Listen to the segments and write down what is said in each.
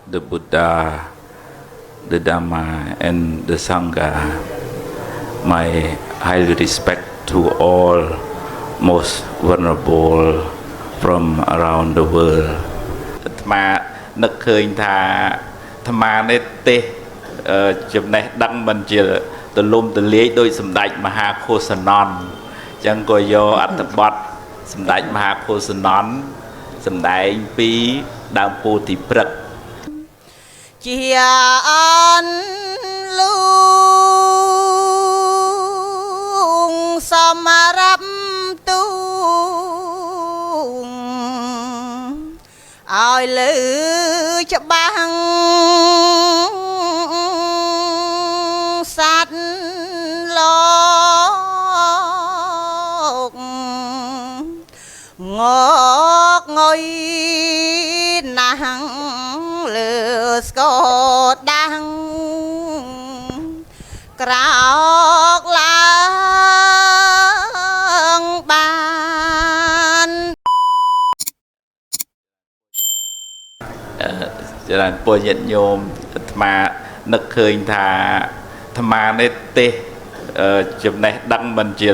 the Buddha, the Dhamma, and the Sangha. My highly respect to all most vulnerable from around the world. អាត្មានឹកឃើញថាអាត្មានេះទេចំណេះដឹងមិនជាទលំទលាយដោយសម្ដេចមហាឃោសនន្ទអញ្ចឹងក៏យកអត្ថបទសម្ដេចមហាឃោសនន្ទសម្ដែងពីដើមពោធិព្រឹក្សជាអនលូងសមរាប់ទូឲ្យលឺច្បាស់សัตว์លោកងកងុយណាស់លើស្គរដាំងក្រោកឡើងបានច្រើនពលញាតិញោមអាត្មានឹកឃើញថាអាត្មានេះទេចំណេះដឹងមិនជា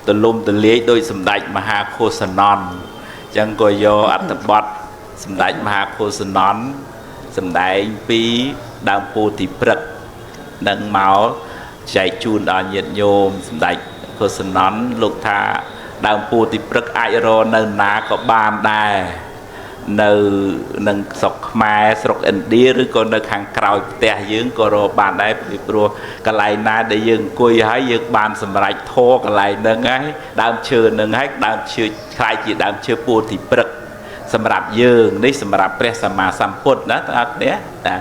ទលំទលាយដោយសម្ដេចមហាឃោសនន្ទអញ្ចឹងក៏យកអត្ថបទសម្ដេចមហាឃោសនន្ទសម្ដែងពីដើមពោធិព្រឹក្សនឹងមកចែកជូនដល់ញាតិញោមសម្ដេចឃោសនន្ទលោកថាដើមពោធិព្រឹក្សអាចរកនៅណាក៏បានដែរនៅនឹងស្រុកខ្មែរស្រុកឥណ្ឌាឬក៏នៅខាងក្រោយផ្ទះយើងក៏រកបានដែរពីព្រោះកន្លែងណាដែលយើងអង្គុយហើយយើងបានសម្រេចធរកន្លែងហ្នឹងហើយដើមឈើហ្នឹងហើយដើមឈើខ្លាយជាដើមឈើពោធិព្រឹក្សសម្រាប់យើងនេះសម្រាប់ព្រះសម្មាសម្ពុទ្ធណាអត់ទេតា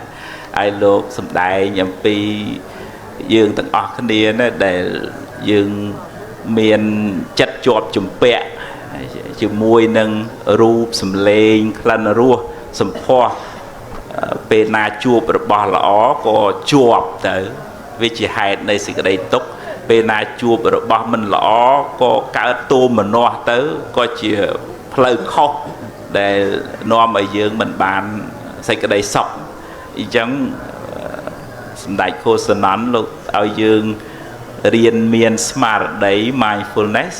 ហើយលោកសំដែងអំពីយើងទាំងអស់គ្នាណាដែលយើងមានចិត្តជាប់ជំពាក់ជាមួយនឹងរូបសម្លេងក្លិនរសសម្ផស្សពេលណាជួបរបស់ល្អក៏ជាប់ទៅវាជាហេតុនៃសេចក្តីទុក្ខពេលណាជួបរបស់មិនល្អក៏កើតទោមនស្សទៅក៏ជាផ្លូវខុសដែលនាំឲ្យយើងមិនបានសេចក្តីសុខអញ្ចឹងសម្ដេចឃោសនន្ទលោកឲ្យយើងរៀនមានស្មារតី mindfulness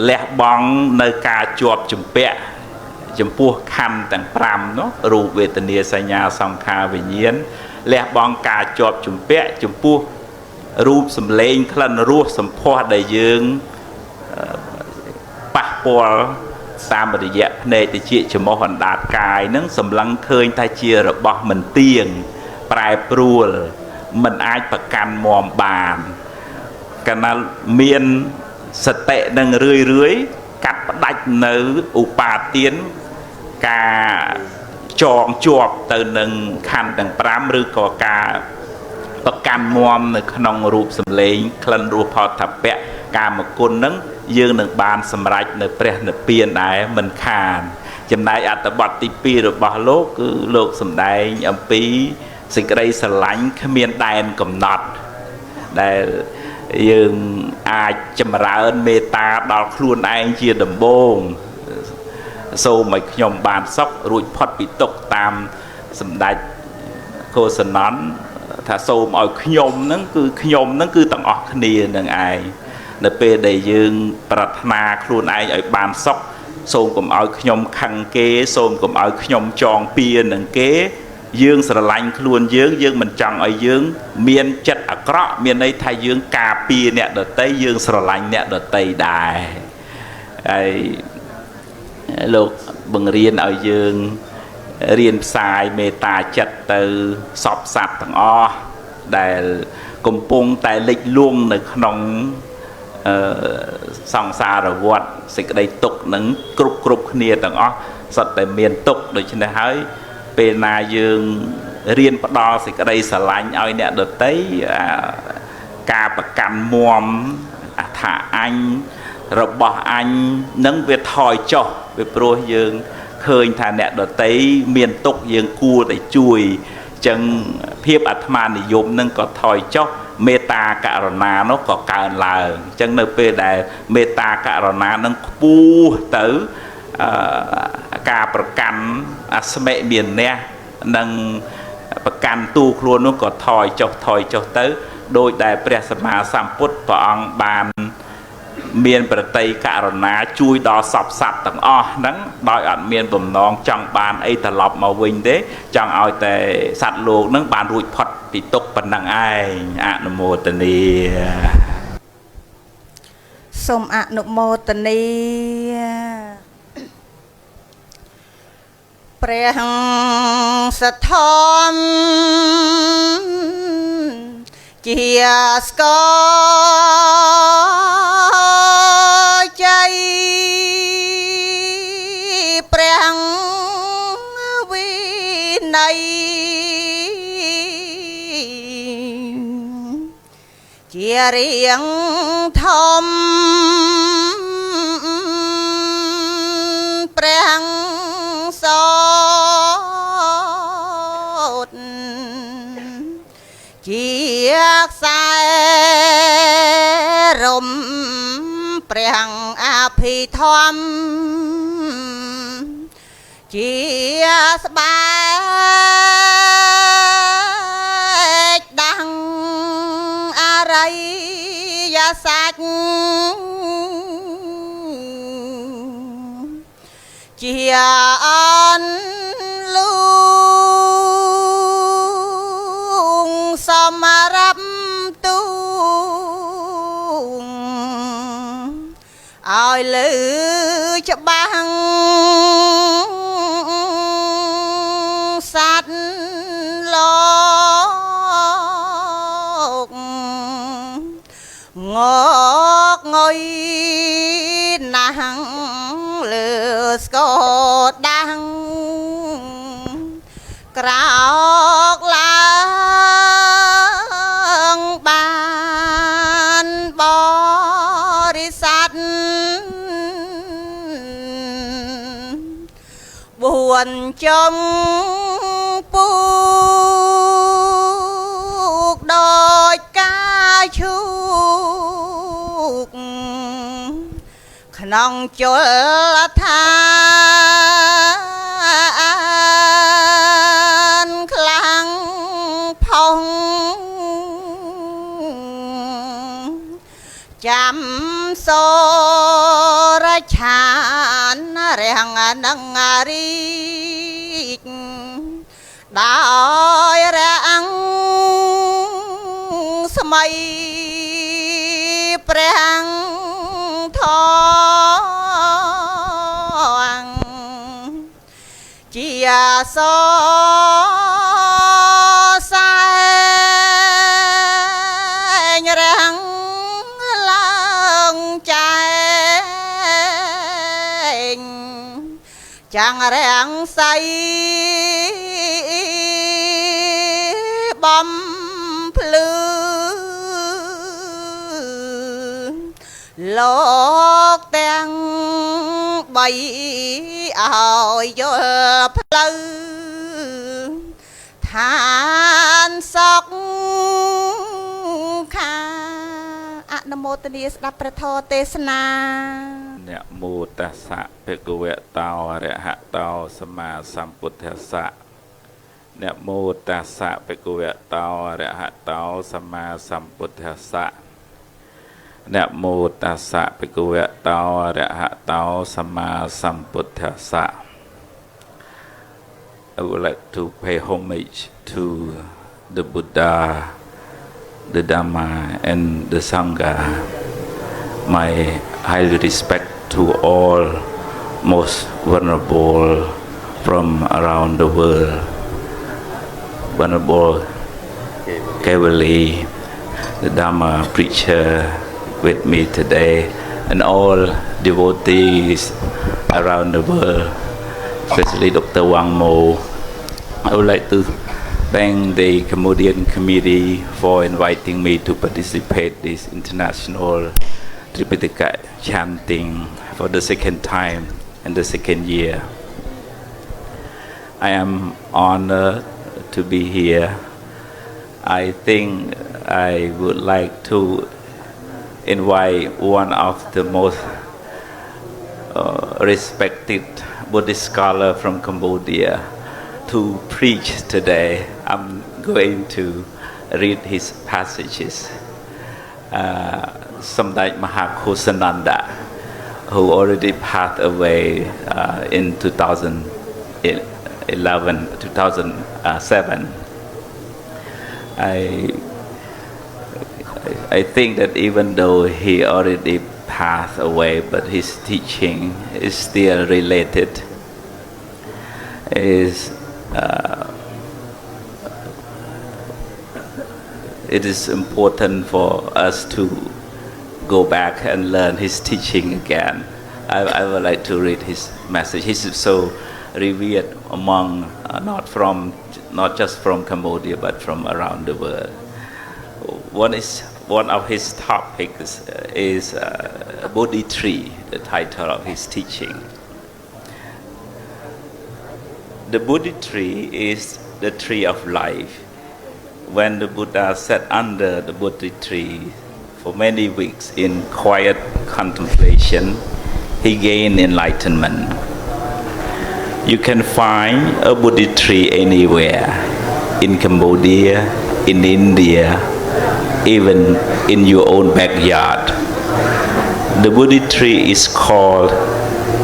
លះបង់នៅការជាប់ជំពាក់ចំពោះខណ្ឌទាំង5នោះរូបវេទនាសញ្ញាសង្ខារវិញ្ញាណលះបង់ការជាប់ជំពាក់ចំពោះរូបសម្លេងក្លិនរសសម្ផស្សដែលយើងប៉ះពាល់តាមរយៈភ្នែកតិចច្រមុះអណ្ដាតកាយនឹងសម្លឹងឃើញថាជារបស់មិនទៀងប្រែប្រួលមិនអាចប្រកាន់មាំបានកាលណាមានសតិនឹងរឿយកាត់ផ្ដាច់នៅឧបាទានការចងជាប់ទៅនឹងខណ្ឌទាំង5ឬក៏ការប្រកាន់មាំនៅក្នុងរូបសម្លេងក្លិនរសផតពៈកាមគុណនឹងយើងនឹងបានសម្រេចនៅព្រះនិព្វានដែរមិនខានចំណែកអត្ថបទទី2របស់លោកគឺលោកសម្ដែងអំពីសេចក្តីស្រឡាញ់គ្មានដែនកំណត់ដែលយើងអាចចម្រើនមេត្តាដល់ខ្លួនឯងជាដំបូងសូមឲ្យខ្ញុំបានសុខរួចផុតពីទុក្ខតាមសម្ដេចឃោសនន្ទថាសូមឲ្យខ្ញុំហ្នឹងគឺទាំងអស់គ្នានឹងឯងនៅពេលដែលយើងប្រាថ្នាខ្លួនឯងឲ្យបានសុខសូមកុំឲ្យខ្ញុំខឹងគេសូមកុំឲ្យខ្ញុំចងពៀនឹងគេយើងស្រឡាញ់ខ្លួនយើងមិនចង់ឲ្យយើងមានចិត្តអាក្រក់មានន័យថាយើងការពារអ្នកដទៃយើងស្រឡាញ់អ្នកដទៃដែរហើយលោកបង្រៀនឲ្យយើងរៀនផ្សាយមេត្តាចិត្តទៅសពសត្វទាំងអស់ដែលកំពុងតែលិចលង់នៅក្នុងសង្សារវដ្តសេចក្តីទុក្ខនឹងគ្រប់គ្នាទាំងអស់សុទ្ធតែមានទុក្ខដូច្នេះហើយពេលណាយើងរៀនផ្ដល់សេចក្តីស្រឡាញ់ឲ្យអ្នកដទៃការប្រកាន់មាំថាអញរបស់អញនឹងវាថយចុះវាព្រោះយើងឃើញថាអ្នកដទៃមានទុក្ខយើងគួរតែជួយអញ្ចឹងភាពអាត្មានិយមនឹងក៏ថយចុះមេត្តាករុណានោះក៏កើនឡើងអញ្ចឹងនៅពេលដែលមេត្តាករុណានឹងខ្ពស់ទៅការប្រកាន់អស្មិមានៈ នឹងប្រកាន់ទូខ្លួននោះក៏ថយចុះទៅដោយដែលព្រះសម្មាសម្ពុទ្ធព្រះអង្គបានមានប្រតិករណាជួយដល់សពសត្វទាំងអស់ហ្នឹងដោយអត់មានបំណងចង់បានអីត្រឡប់មកវិញទេចង់ឲ្យតែសត្វលោកហ្នឹងបានរួចផុតពីទុក្ខប៉ុណ្ណឹងឯងអនុមោទនាសូមអនុមោទនាព្រះសទ្ធំជាស្គរជ័យព្រះវិន័យជារៀងធំព្រះសោតជាខ្សែរំព្រះអភិធម្មជាស្បែកដាំងអរិយសច្ចជាអនលូងសមរាប់ទូងឲ្យលឺច្បាស់សត្វលោកងកងុយណាស់លើស្គរដាំងក្រោកឡើងបានបរិស័ទ4ចំពូកដោយការឈូកក្នុងជលឋានខ្លាំងផុងចាំសូរឆានរាំងនឹងរីកដោយរាំងស្មៃព្រះធម៌ជាសសែងរាំងឡើងចែងចាំងរាំងសៃបំភ្លឺលោកទាំង3ឲ្យយល់ផ្លូវឋានសុខខាអនុមោទនាស្ដាប់ព្រះធម៌ទេសនាนะโมตัสสะภะคะวะโตอะระหะโตสัมมาสัมพุทธัสสะนะโมตัสสะภะคะวะโตอะระหะโตสัมมาสัมพุทธัสสะนะโมตัสสะภะคะวะโตอะระหะโตสัมมาสัมพุทธัสสะ I would like to pay homage to the Buddha, the Dhamma, and the Sangha. My highly respect to all most vulnerable from around the world. Venerable Kevali, the Dhamma preacher with me today, and all devotees around the world, especially Dr. Wang Mo. I would like to thank the Cambodian committee for inviting me to participate this international Tripitaka chanting for the second time and the second year. I am honored to be here. I think I would like to invite one of the most respected Buddhist scholar from Cambodia, to preach today, I'm going to read his passages. Samdech Mahakosananda, who already passed away in 2007. I think that even though he already passed away, but his teaching is still related. It is important for us to go back and learn his teaching again. I would like to read his message. He's so revered among not just from Cambodia but from around the world. One of his topics is Bodhi tree, the title of his teaching. The Bodhi tree is the tree of life. When the Buddha sat under the Bodhi tree for many weeks in quiet contemplation, he gained enlightenment. You can find a Bodhi tree anywhere, in Cambodia, in India, even in your own backyard. The Bodhi tree is called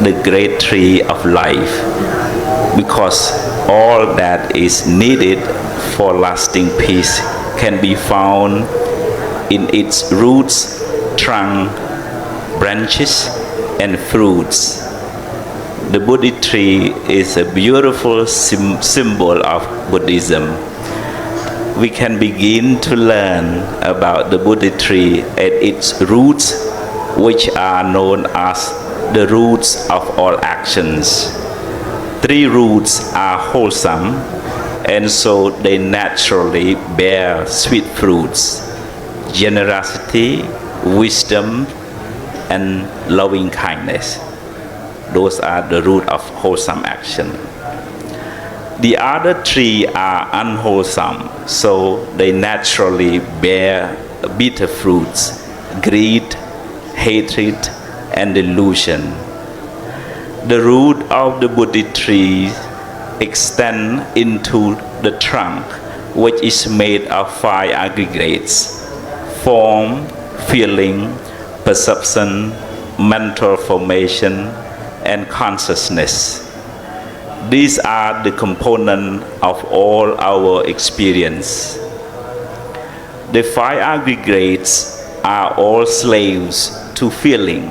the great tree of life because all that is needed for lasting peace can be found in its roots, trunk, branches, and fruits. The Bodhi tree is a beautiful symbol of Buddhism. We can begin to learn about the Bodhi tree at its roots, which are known as the roots of all actions. 3 roots are wholesome, and so they naturally bear sweet fruits: generosity, wisdom, and loving kindness. Those are the root of wholesome action. The other 3 are unwholesome, so they naturally bear bitter fruits: greed, hatred, and delusion. The root of the Bodhi tree extends into the trunk, which is made of 5 aggregates: form, feeling, perception, mental formation, and consciousness. These are the components of all our experience. The 5 aggregates are all slaves to feeling.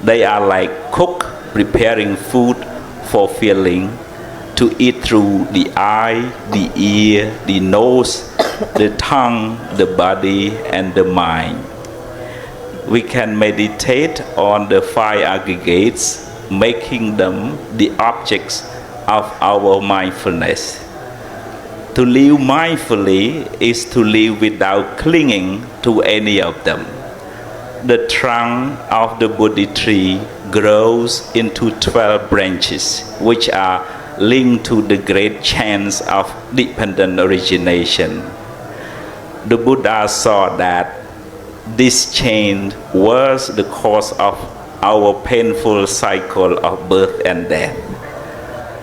They are like cook preparing food for feeling, to eat through the eye, the ear, the nose, the tongue, the body, and the mind. We can meditate on the 5 aggregates, making them the objects of our mindfulness. To live mindfully is to live without clinging to any of them. The trunk of the Bodhi tree grows into 12 branches, which are linked to the great chains of dependent origination. The Buddha saw that this chain was the cause of our painful cycle of birth and death.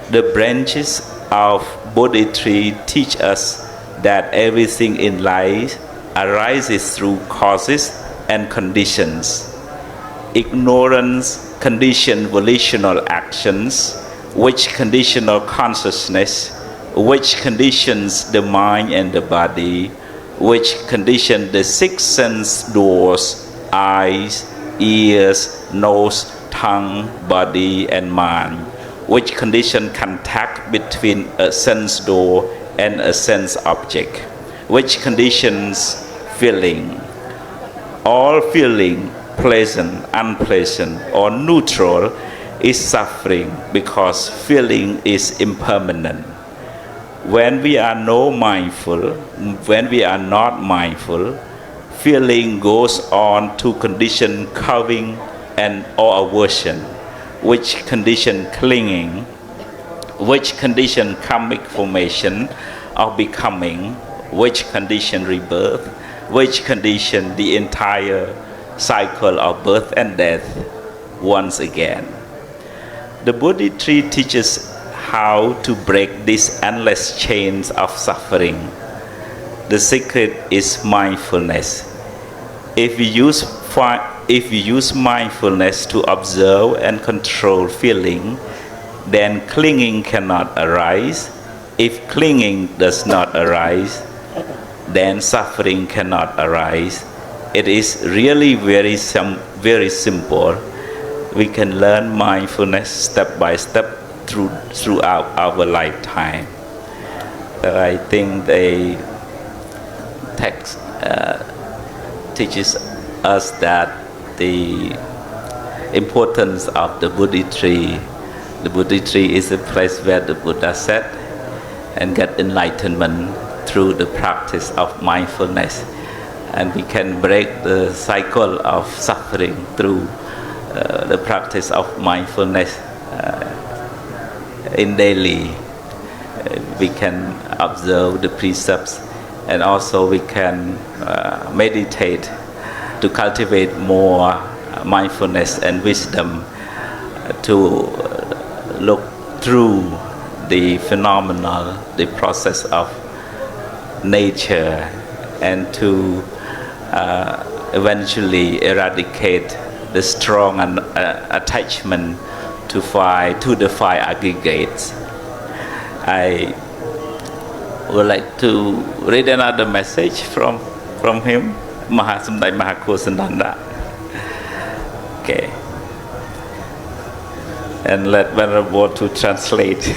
The branches of Bodhi tree teach us that everything in life arises through causes and conditions. Ignorance conditions volitional actions, which conditional consciousness, which conditions the mind and the body, which condition the 6 sense doors: eyes, ears, nose, tongue, body, and mind, which condition contact between a sense door and a sense object, which conditions feeling. All feeling, pleasant, unpleasant, or neutral, is suffering because feeling is impermanent. When we are not mindful, feeling goes on to condition covering and or aversion, which condition clinging, which condition karmic formation of becoming, which condition rebirth, which condition the entire cycle of birth and death once again. The Bodhi tree teaches how to break these endless chains of suffering. The secret is mindfulness. If we use mindfulness to observe and control feeling, then clinging cannot arise. If clinging does not arise, then suffering cannot arise. It is really very simple. We can learn mindfulness step by step throughout our lifetime. I think the text teaches us that the importance of the Bodhi tree. The Bodhi tree is a place where the Buddha sat and get enlightenment through the practice of mindfulness, and we can break the cycle of suffering through the practice of mindfulness in daily. We can observe the precepts, and also we can meditate to cultivate more mindfulness and wisdom to look through the phenomenal, the process of nature, and to eventually eradicate the strong attachment to the five aggregates. I would like to read another message from him, Mahasamdai Mahakosananda. Okay. And let Venerable to translate.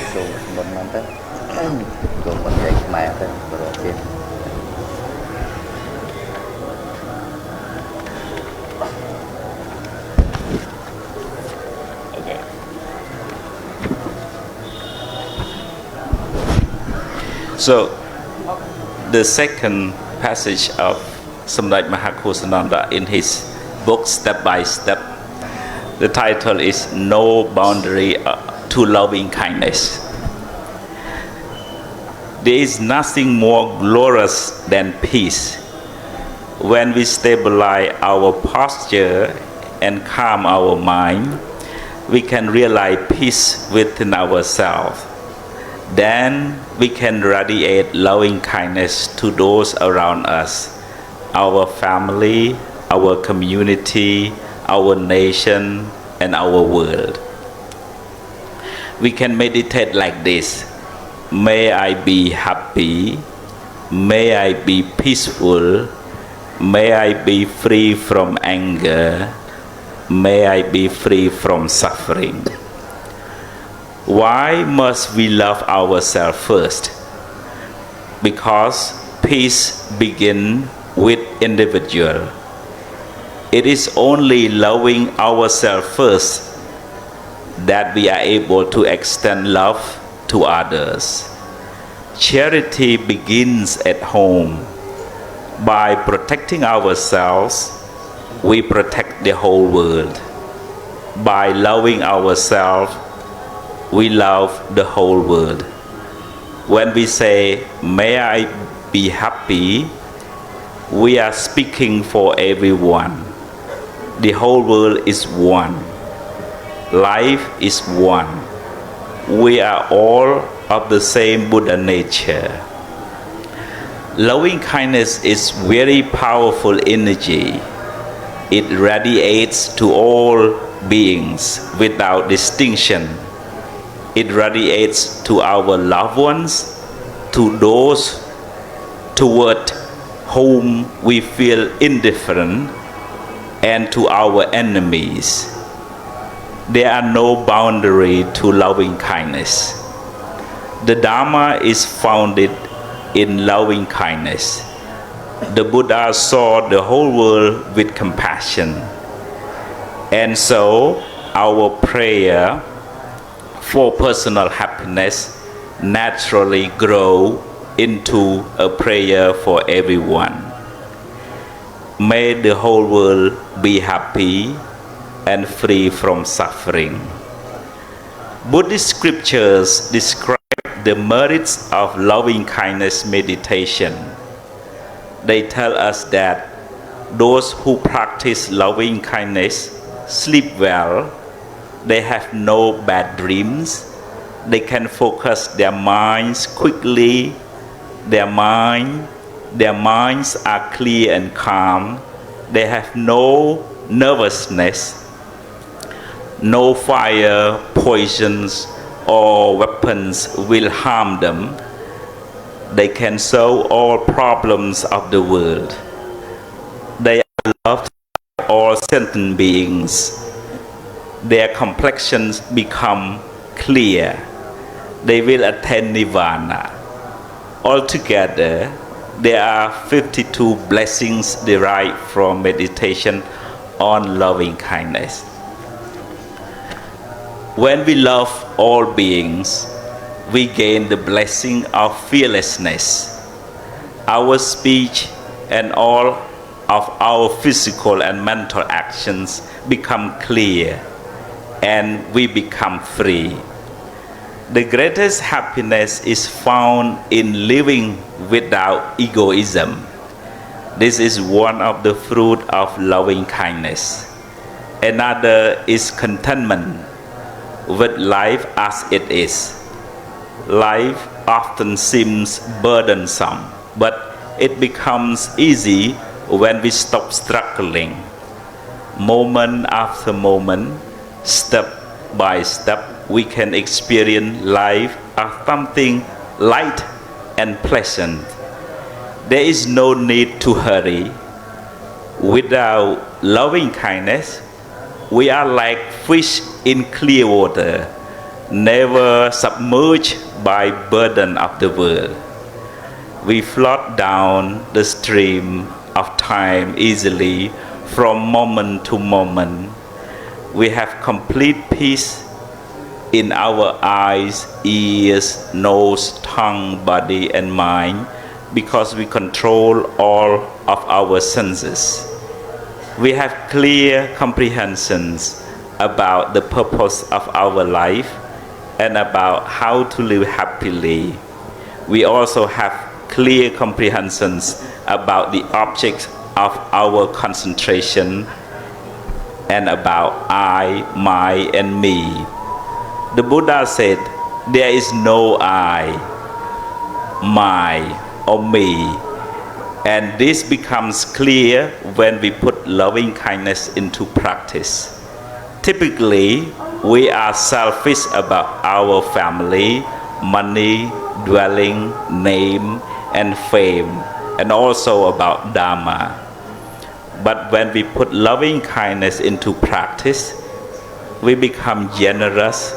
Okay. So, the second passage of Samdai Mahakosananda in his book Step by Step, the title is No Boundary to Loving Kindness. There is nothing more glorious than peace. When we stabilize our posture and calm our mind, we can realize peace within ourselves. Then we can radiate loving kindness to those around us, our family, our community, our nation, and our world. We can meditate like this. May I be happy. May I be peaceful. May I be free from anger. May I be free from suffering. Why must we love ourselves first? Because peace begins with individual. It is only loving ourselves first that we are able to extend love to others. Charity begins at home. By protecting ourselves, we protect the whole world. By loving ourselves, we love the whole world. When we say, may I be happy, we are speaking for everyone. The whole world is one. Life is one. We are all of the same Buddha nature. Loving kindness is very powerful energy. It radiates to all beings without distinction. It radiates to our loved ones, to those toward whom we feel indifferent, and to our enemies. There are no boundary to loving kindness. The Dharma is founded in loving kindness. The Buddha saw the whole world with compassion. And so our prayer for personal happiness naturally grow into a prayer for everyone. May the whole world be happy and free from suffering. Buddhist scriptures describe the merits of loving kindness meditation. They tell us that those who practice loving kindness sleep well, they have no bad dreams, They can focus their minds quickly. Their minds are clear and calm. They have no nervousness, no fire, poisons, or weapons will harm them. They can solve all problems of the world. They are loved by all sentient beings. Their complexions become clear. They will attain nirvana. Altogether, there are 52 blessings derived from meditation on loving kindness. When we love all beings, we gain the blessing of fearlessness. Our speech and all of our physical and mental actions become clear, and we become free. The greatest happiness is found in living without egoism. This is one of the fruit of loving kindness. Another is contentment with life as it is. Life often seems burdensome, but it becomes easy when we stop struggling. Moment after moment, step by step, we can experience life as something light and pleasant. There is no need to hurry. Without loving kindness, we are like fish in clear water, never submerged by burden of the world. We float down the stream of time easily from moment to moment. We have complete peace in our eyes, ears, nose, tongue, body, and mind because we control all of our senses. We have clear comprehensions about the purpose of our life and about how to live happily. We also have clear comprehensions about the objects of our concentration and about I, my, and me. The Buddha said, there is no I, my, or me. And this becomes clear when we put loving kindness into practice. Typically, we are selfish about our family, money, dwelling, name, and fame, and also about Dharma. But when we put loving kindness into practice, we become generous.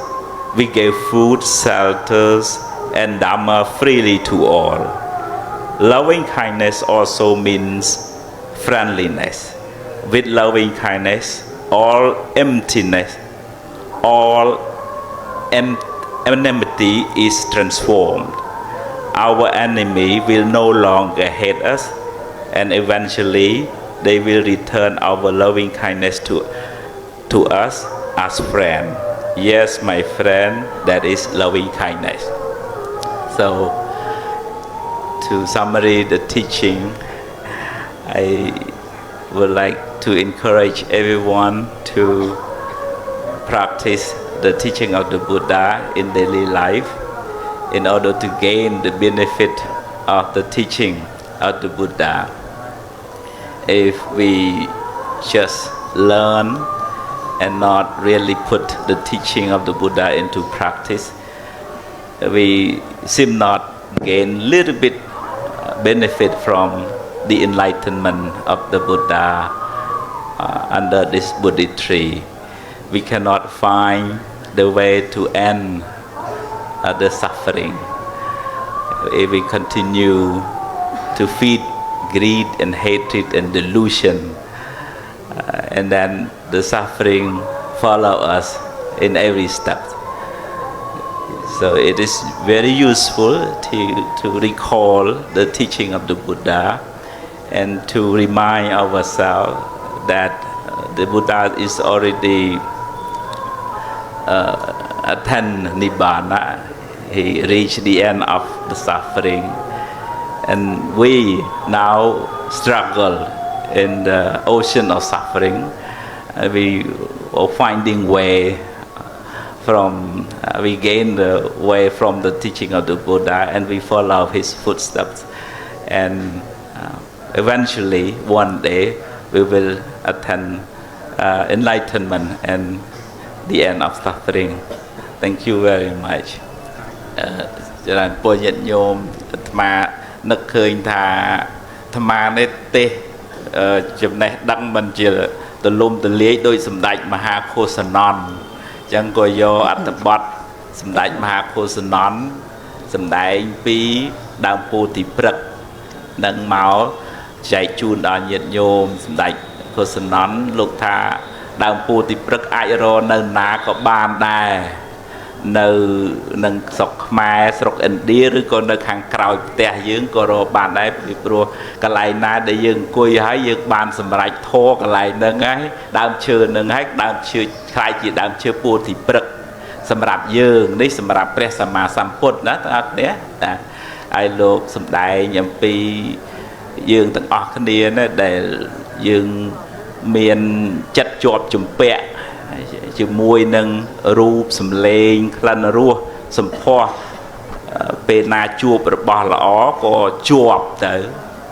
We give food, shelters, and Dharma freely to all. Loving kindness also means friendliness. With loving kindness, all emptiness, all enmity is transformed. Our enemy will no longer hate us, and eventually they will return our loving kindness to us as friend. Yes, my friend, that is loving kindness. So, to summarize the teaching, I would like to encourage everyone to practice the teaching of the Buddha in daily life in order to gain the benefit of the teaching of the Buddha. If we just learn and not really put the teaching of the Buddha into practice, we seem not gain little bit benefit from the enlightenment of the Buddha under this Bodhi tree. We cannot find the way to end the suffering. If we continue to feed greed and hatred and delusion, and then the suffering follow us in every step. So it is very useful to recall the teaching of the Buddha and to remind ourselves that the Buddha is already attained Nibbana. He reached the end of the suffering, and we now struggle in the ocean of suffering. We are finding way from we gain the way from the teaching of the Buddha, and we follow his footsteps, and eventually one day we will attain enlightenment and the end of suffering. Thank you very much. ច្រើនពលញាតិញោមអាត្មានឹកឃើញថាអាត្មានេះទេសចំណេះដឹងមិនជាទលំទលាយដោយសម្ដេចមហាឃោសនន់អញ្ចឹងក៏យកអត្ថបទសម្ដេចមហាឃោសនន់សម្ដែងពីដើមពោធិព្រឹក្សនឹងមកចែកជូនដល់ញាតិញោមសម្ដេចឃោសនន់លោកថាដើមពោធិព្រឹក្សអាចរកនៅណាក៏បានដែរនៅនឹងស្រុកខ្មែរស្រុកឥណ្ឌាឬក៏នៅខាងក្រោយផ្ទះយើងក៏រកបានដែរពីព្រោះកន្លែងណាដែលយើងអង្គុយហើយយើងបានសម្រេចធរកន្លែងហ្នឹងហើយដើមឈើហ្នឹងហើយដើមឈើខ្លាយជាដើមឈើពោធិព្រឹក្សសម្រាប់យើងនេះសម្រាប់ព្រះសម្មាសម្ពុទ្ធណាបងប្អូនតាហើយលោកសម្ដែងអំពីយើងទាំងអស់គ្នាណាដែលយើងមានចិត្តជាប់ជំពាក់ជាមួយនឹងរូបសម្លេងក្លិនរសសម្ផស្សពេលណាជួបរបស់ល្អក៏ជាប់ទៅ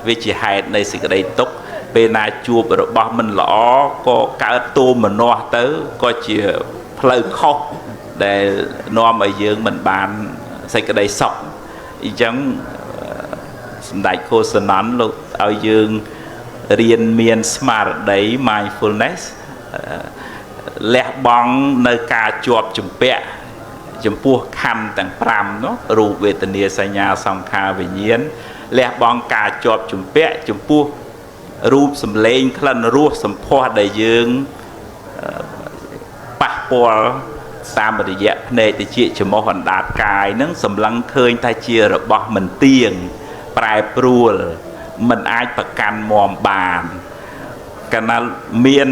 វាជាហេតុនៃសេចក្តីទុក្ខពេលណាជួបរបស់មិនល្អក៏កើតទោមនស្សទៅក៏ជាផ្លូវខុសដែលនាំឲ្យយើងមិនបានសេចក្តីសុខអញ្ចឹងសម្ដេចឃោសនន់លោកឲ្យយើងរៀនមានស្មារតី mindfulness លះបង់នៅការជាប់ជំពាក់ចំពោះខណ្ឌទាំង5នោះរូបវេទនាសញ្ញាសង្ខារវិញ្ញាណលះបង់ការជាប់ជំពាក់ចំពោះរូបសម្លេងក្លិនរសសម្ផស្សដែលយើងប៉ះពាល់តាមរយៈភ្នែកតិចច្រមុះអណ្ដាតកាយនឹងសម្លឹងឃើញថាជារបស់មិនទៀងប្រែប្រួលមិនអាចប្រកាន់មាំបានកាលណាមាន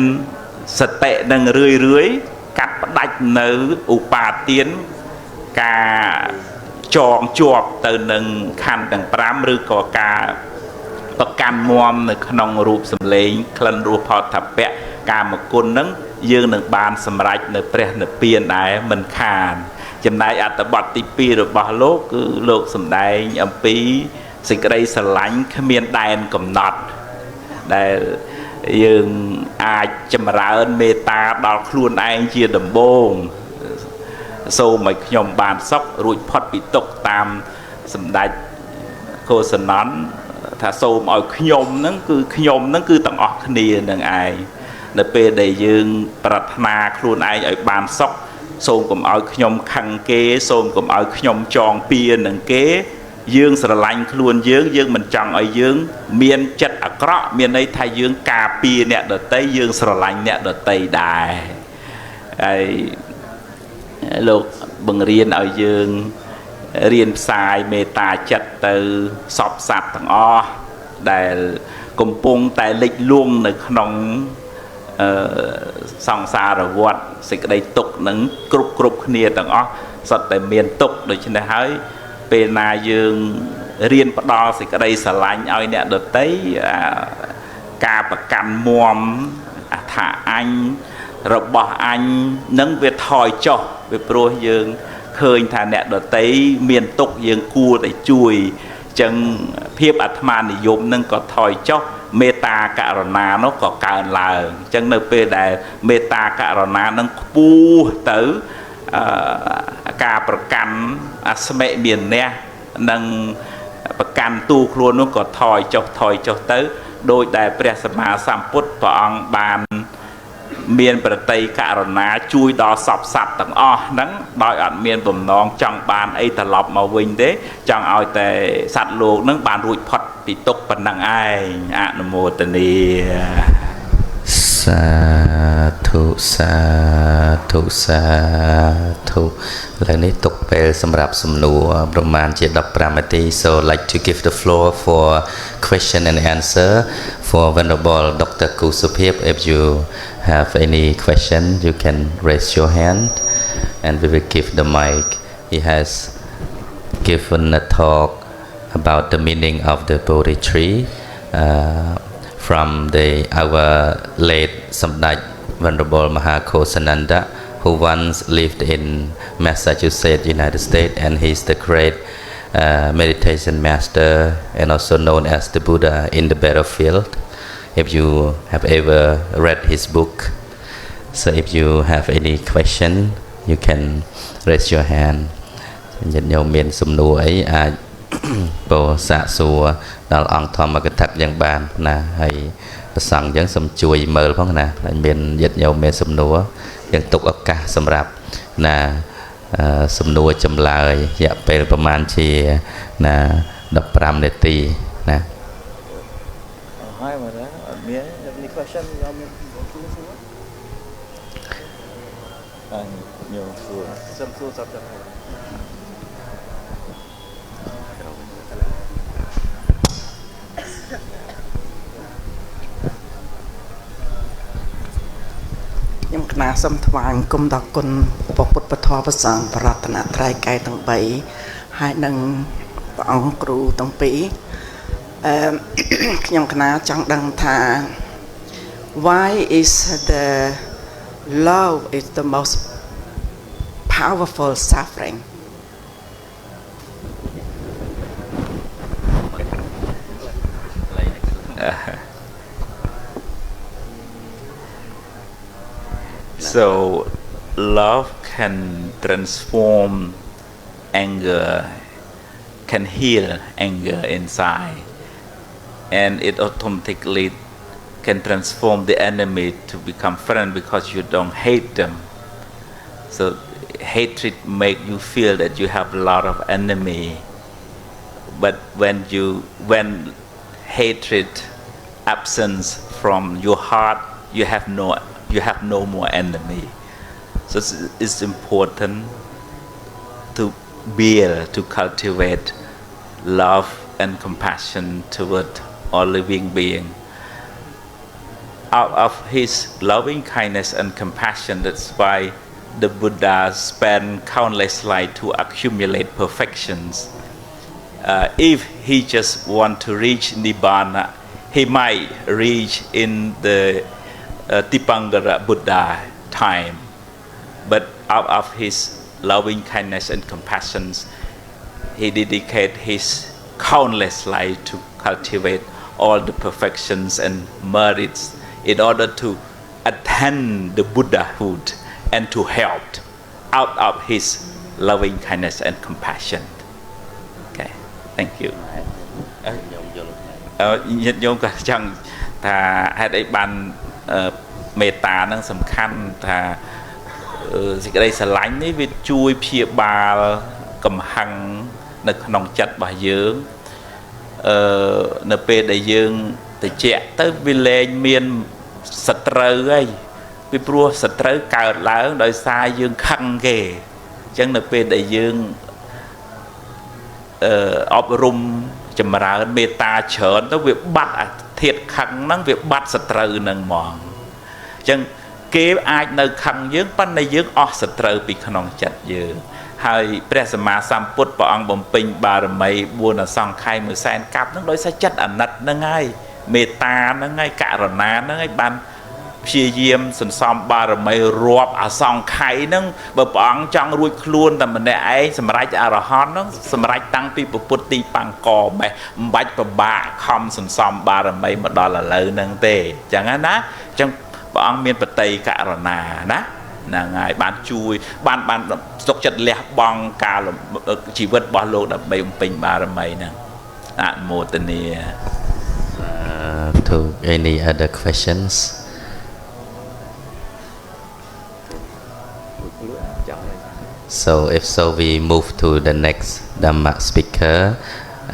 សតិនឹងរឿយកាត់ផ្ដាច់នៅឧបាទានការចងជាប់ទៅនឹងខណ្ឌទាំង5ឬក៏ការប្រកាន់មាំនៅក្នុងរូបសម្លេងក្លិនរសផតពៈកាមគុណនឹងយើងនឹងបានសម្រេចនៅព្រះនិព្វានដែរមិនខានចំណែកអត្ថបទទី2របស់លោកគឺលោកសម្ដែងអំពីសេចក្តីស្រឡាញ់គ្មានដែនកំណត់ដែលយើងអាចចម្រើនមេត្តាដល់ខ្លួនឯងជាដំបូងសូមឲ្យខ្ញុំបានសុខរួចផុតពីទុក្ខតាមសម្ដេចឃោសនន់ថាសូមឲ្យខ្ញុំហ្នឹងគឺទាំងអស់គ្នានឹងឯងនៅពេលដែលយើងប្រាថ្នាខ្លួនឯងឲ្យបានសុខសូមកុំឲ្យខ្ញុំខឹងគេសូមកុំឲ្យខ្ញុំចងពៀនឹងគេយើងស្រឡាញ់ខ្លួនយើងមិនចង់ឲ្យយើងមានចិត្តអាក្រក់មានន័យថាយើងការពារអ្នកដទៃយើងស្រឡាញ់អ្នកដទៃដែរហើយលោកបង្រៀនឲ្យយើងរៀនផ្សាយមេត្តាចិត្តទៅសពសត្វទាំងអស់ដែលកំពុងតែលិចលង់នៅក្នុងសង្សារវដ្តសេចក្តីទុក្ខនឹងគ្រប់គ្នាទាំងអស់សុទ្ធតែមានទុក្ខដូច្នេះហើយពេលណាយើងរៀនផ្ដល់សេចក្តីស្រឡាញ់ឲ្យអ្នកដទៃការប្រកាន់មាំថាអញរបស់អញនឹងវាថយចុះវាព្រោះយើងឃើញថាអ្នកដទៃមានទុក្ខយើងគួរតែជួយចឹងភាពអាត្មានិយមនឹងក៏ថយចុះមេត្តាករុណានោះក៏កើនឡើងចឹងនៅពេលដែលមេត្តាករុណានឹងខ្ពស់ទៅការប្រកាន់អស្មិមានៈនិងប្រកាន់ទូខ្លួននោះក៏ថយចុះទៅដោយដែលព្រះសម្មាសម្ពុទ្ធព្រះអង្គបានមានប្រតិករុណាជួយដល់សពសត្វទាំងអស់ហ្នឹងដោយអត់មានបំណងចង់បានអីត្រឡប់មកវិញទេចង់ឲ្យតែសត្វលោកហ្នឹងបានរួចផុតពីទុក្ខប៉ុណ្ណឹងឯងអនុមោទនាសាធុសាធុសាធុឥឡូវនេះទុកពេលសម្រាប់សំណួរប្រមាណជា15នាទី so like to give the floor for question and answer for Venerable Dr. Kusupip. If you have any question you can raise your hand and we will give the mic. He has given a talk about the meaning of the Bodhi tree from our late Samdaj Venerable Mahakosananda who once lived in Massachusetts, United States, and he's the great meditation master and also known as the Buddha in the battlefield. If you have ever read his book, so if you have any question, you can raise your hand. ញាតិញោមមានសំណួរអីអាចពោសាកសួរដល់អង្គធម្មកថាយ៉ាងបានណាហើយប្រសងអញ្ចឹងសូមជួយមើលផងណាហើយមានញាតិញោមមានសំណួរយើងទុកឱកាសសម្រាប់ណាសំណួរចម្លើយរយៈពេលប្រហែលជាណា15នាទីណាហើយមកណាអត់មាន any question យកមានសួរហើយញោមសួរសុំសួរសប្តាហ៍ខ្ញុំគណៈសូមថ្វាយគុំដល់គុណព្រះពុទ្ធពធព្រះសង្ឃបរតនត្រ័យកែទាំង3ហើយនឹងព្រះអង្គគ្រូទាំងពីរខ្ញុំគណៈចង់ដឹងថា why is the love is the most powerful suffering So love can transform anger, can heal anger inside, and it automatically can transform the enemy to become friend because you don't hate them. So hatred make you feel that you have a lot of enemy, but when hatred absence from your heart, you have no more enemy. So it's important to to cultivate love and compassion toward all living being. Out of his loving kindness and compassion, that's why the Buddha spent countless lives to accumulate perfections. If he just want to reach Nibbana, he might reach in the Tipangara Buddha time, but out of his loving kindness and compassion, he dedicated his countless life to cultivate all the perfections and merits in order to attain the Buddhahood and to help out of his loving kindness and compassion. Okay, thank you. ញាតិញោមក៏ចង់ថាហេតុអីបានមេត្តានឹងសំខាន់ថាសេចក្តីស្រឡាញ់នេះវាជួយព្យាបាលកំហឹងនៅក្នុងចិត្តរបស់យើងនៅពេលដែលយើងតិចទៅវាលែងមានសត្រូវហើយពីព្រោះសត្រូវកើតឡើងដោយសារយើងខឹងគេអញ្ចឹងនៅពេលដែលយើងអប់រំចម្រើនមេត្តាច្រើនទៅវាបាត់អាធាតុខឹងហ្នឹងវាបាត់សត្រូវហ្នឹងហ្មងអញ្ចឹងគេអាចនៅខឹងយើងប៉ុន្តែយើងអស់សត្រូវពីក្នុងចិត្តយើងហើយព្រះសម្មាសម្ពុទ្ធព្រះអង្គបំពេញបារមី4អសង្ខ័យ1សែនកាប់ហ្នឹងដោយសារចិត្តអាណិតហ្នឹងហើយមេត្តាហ្នឹងហើយករុណាហ្នឹងហើយបានព្យាយាមសន្សំបារមីរាប់អសង្ខ័យហ្នឹងបើព្រះអង្គចង់រួចខ្លួនតែម្នាក់ឯងសម្រេចអរហន្តហ្នឹងសម្រេចតាំងពីពុទ្ធទីបង្កបេះមិនបាច់ពិបាកខំសន្សំបារមីមកដល់ឥឡូវហ្នឹងទេអញ្ចឹងណាអញ្ចឹងព្រះអង្គមានបតីករុណាណាហ្នឹងហើយបានជួយបានសុខចិត្តលះបង់ការជីវិតរបស់លោកដើម្បីបំពេញបារមីហ្នឹងអនុមោទនា To any other questions So if so we move to the next Dhamma speaker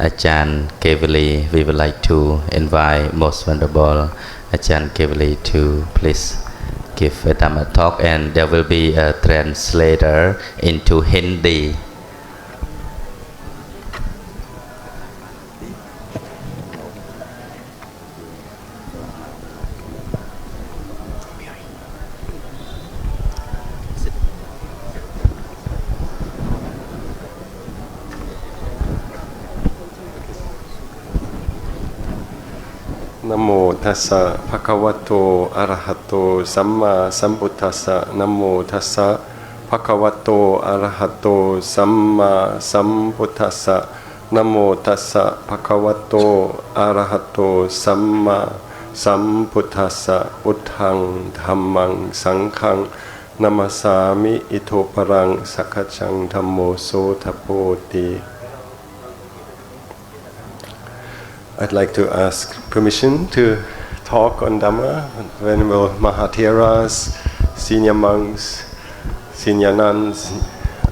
Ajahn Kevali we would like to invite most venerable Ajahn Kevali to please give a Dhamma talk and there will be a translator into Hindi. นะโมตัสสะภะคะวะโตอะระหะโตสัมมาสัมพุทธัสสะนะโมตัสสะภะคะวะโตอะระหะโตสัมมาสัมพุทธัสสะนะโมตัสสะภะคะวะโตอะระหะโตสัมมาสัมพุทธัสสะพุทธังธัมมังสังฆังนามัสสามิอิโทปรังสักขจังธัมโมโสทโพติ I'd like to ask permission to talk on Dhamma. Venerable Mahatheras, senior monks, senior nuns,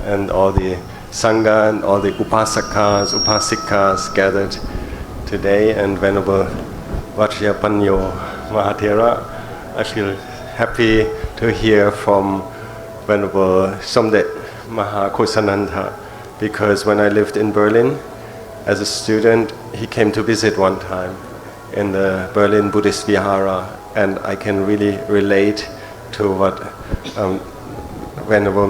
and all the Sangha and all the Upasakas, Upasikas gathered today, and Venerable Vajrapanyo Mahathera. I feel happy to hear from Venerable Somdet Mahakosananda, because when I lived in Berlin as a student, he came to visit one time in the Berlin Buddhist Vihara, and I can really relate to what Venerable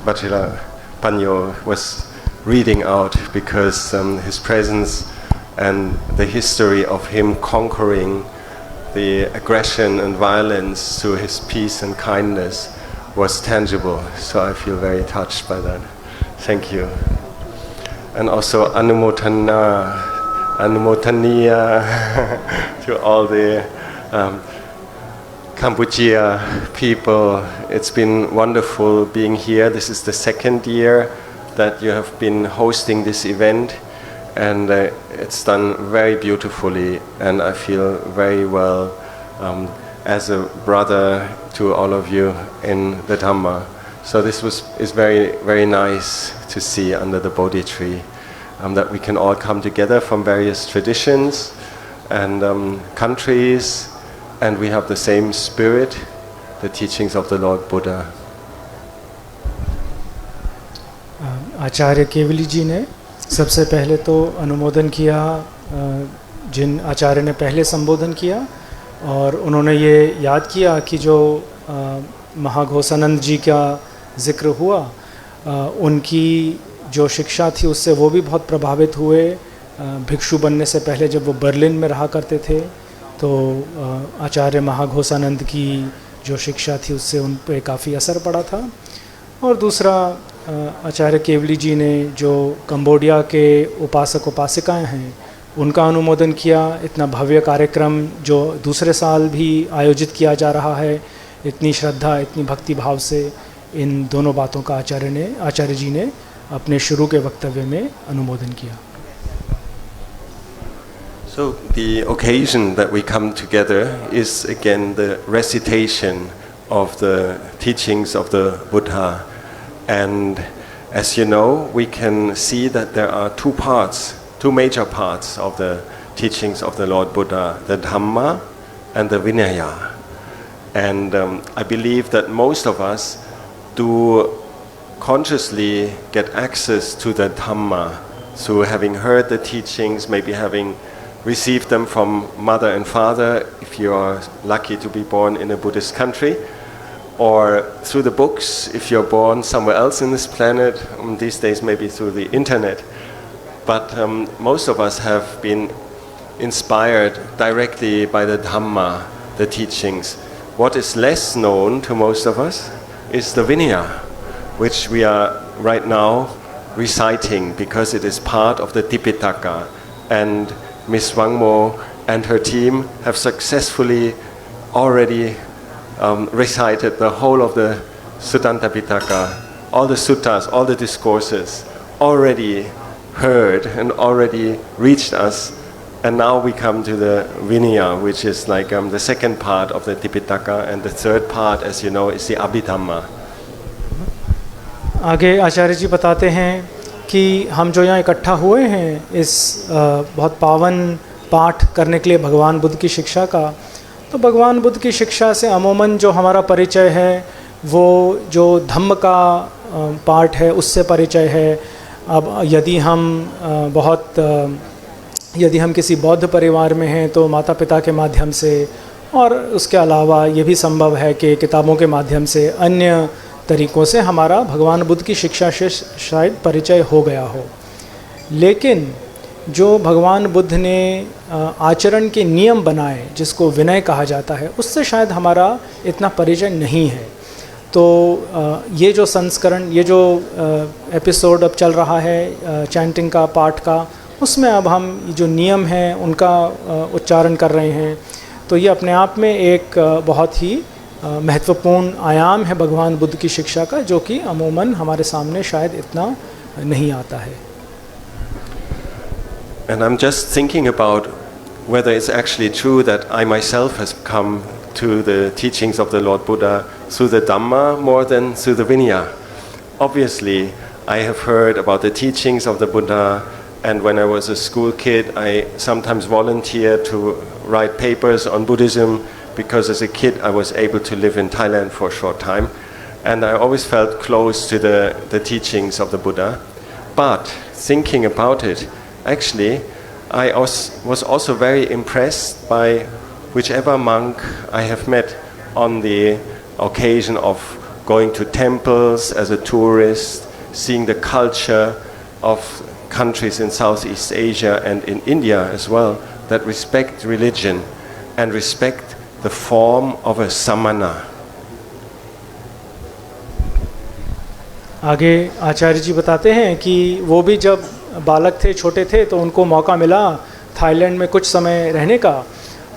Vajrapanyo was reading out, because his presence and the history of him conquering the aggression and violence to his peace and kindness was tangible. So I feel very touched by that. Thank you. And also Anumotania to all the Cambodia people. It's been wonderful being here. This is the second year that you have been hosting this event, and it's done very beautifully, and I feel very well as a brother to all of you in the Dhamma. So this is very, very nice to see under the Bodhi tree, that we can all come together from various traditions and countries, and we have the same spirit, the teachings of the Lord Buddha. आचार्य केवली जी ने सबसे पहले तो अनुमोदन किया जिन आचार्य ने पहले संबोधन किया, और उन्होंने ये याद किया कि जो महाघोषानंद जी का जिक्र हुआ, उनकी जो शिक्षा थी उससे वो भी बहुत प्रभावित हुए। भिक्षु बनने से पहले जब वो बर्लिन में रहा करते थे, तो आचार्य महाघोषानंद की जो शिक्षा थी उससे उन पे काफ़ी असर पड़ा था। और दूसरा, आचार्य केवली जी ने जो कंबोडिया के उपासक उपासिकाएं हैं उनका अनुमोदन किया। इतना भव्य कार्यक्रम जो दूसरे साल भी आयोजित किया जा रहा है, इतनी श्रद्धा, इतनी भक्ति भाव से, इन दोनों बातों का आचार्य जी ने अपने शुरू के वक्तव्य में अनुमोदन किया। So the occasion that we come together is again the recitation of the teachings of the Buddha, and as you know, we can see that there are two major parts of the teachings of the Lord Buddha, the Dhamma and the Vinaya. And I believe that most of us do consciously get access to the Dhamma through having heard the teachings, maybe having received them from mother and father, if you are lucky to be born in a Buddhist country, or through the books, if you're born somewhere else in this planet, these days maybe through the internet. But most of us have been inspired directly by the Dhamma, the teachings. What is less known to most of us is the Vinaya, which we are right now reciting because it is part of the Tipitaka, and Ms. Wangmo and her team have successfully already recited the whole of the Suttanta Pitaka, all the suttas, all the discourses, already heard and already reached us. And now we come to the Vinaya, which is like the second part of the Tipitaka, and the third part, as you know, is the Abhidhamma. आगे आचार्य जी बताते हैं कि हम जो यहाँ इकट्ठा हुए हैं इस बहुत पावन पाठ करने के लिए भगवान बुद्ध की शिक्षा का, तो भगवान बुद्ध की शिक्षा से अमूमन जो हमारा परिचय है वो जो धम्म का पाठ है उससे परिचय है। अब यदि हम किसी बौद्ध परिवार में हैं तो माता पिता के माध्यम से, और उसके अलावा ये भी संभव है कि किताबों के माध्यम से, अन्य तरीक़ों से हमारा भगवान बुद्ध की शिक्षा से शायद परिचय हो गया हो। लेकिन जो भगवान बुद्ध ने आचरण के नियम बनाए जिसको विनय कहा जाता है, उससे शायद हमारा इतना परिचय नहीं है। तो ये जो संस्करण, ये जो एपिसोड अब चल रहा है चैंटिंग का, पाठ का, उसमें अब हम जो नियम हैं उनका उच्चारण कर रहे हैं। तो ये अपने आप में एक बहुत ही महत्वपूर्ण आयाम है भगवान बुद्ध की शिक्षा का, जो कि अमूमन हमारे सामने शायद इतना नहीं आता है। And I'm just thinking about whether it's actually true that I myself has come to the teachings of the Lord Buddha through the Dhamma more than through the Vinaya. Obviously, I have heard about the teachings of the Buddha, and when I was a school kid, I sometimes volunteered to write papers on Buddhism, because as a kid I was able to live in Thailand for a short time, and I always felt close to the teachings of the Buddha. But thinking about it, actually, I was also very impressed by whichever monk I have met on the occasion of going to temples as a tourist, seeing the culture of countries in Southeast Asia and in India as well, that respect religion and respect the form of a samana. आगे आचार्य जी बताते हैं कि वो भी जब बालक थे, छोटे थे, तो उनको मौका मिला थाईलैंड में कुछ समय रहने का,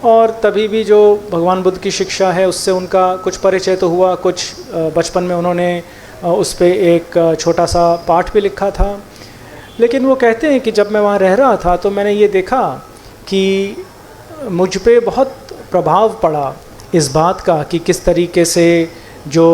और तभी भी जो भगवान बुद्ध की शिक्षा है उससे उनका कुछ परिचय तो हुआ। कुछ बचपन में उन्होंने उस पर एक छोटा सा पाठ भी लिखा था। लेकिन वो कहते हैं कि जब मैं वहाँ रह रहा था तो मैंने ये देखा कि मुझ पे बहुत प्रभाव पड़ा इस बात का कि किस तरीके से जो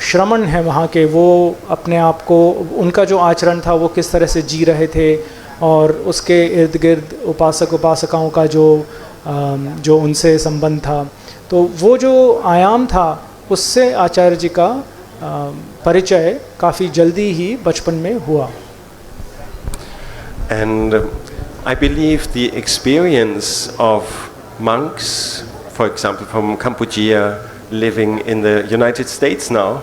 श्रमण हैं वहाँ के, वो अपने आप को, उनका जो आचरण था वो किस तरह से जी रहे थे, और उसके इर्द गिर्द उपासक उपासिकाओं का जो उनसे संबंध था। तो वो जो आयाम था उससे आचार्य जी का परिचय काफ़ी जल्दी ही बचपन में हुआ। And I believe the experience of monks, for example from Cambodia, living in the United States now,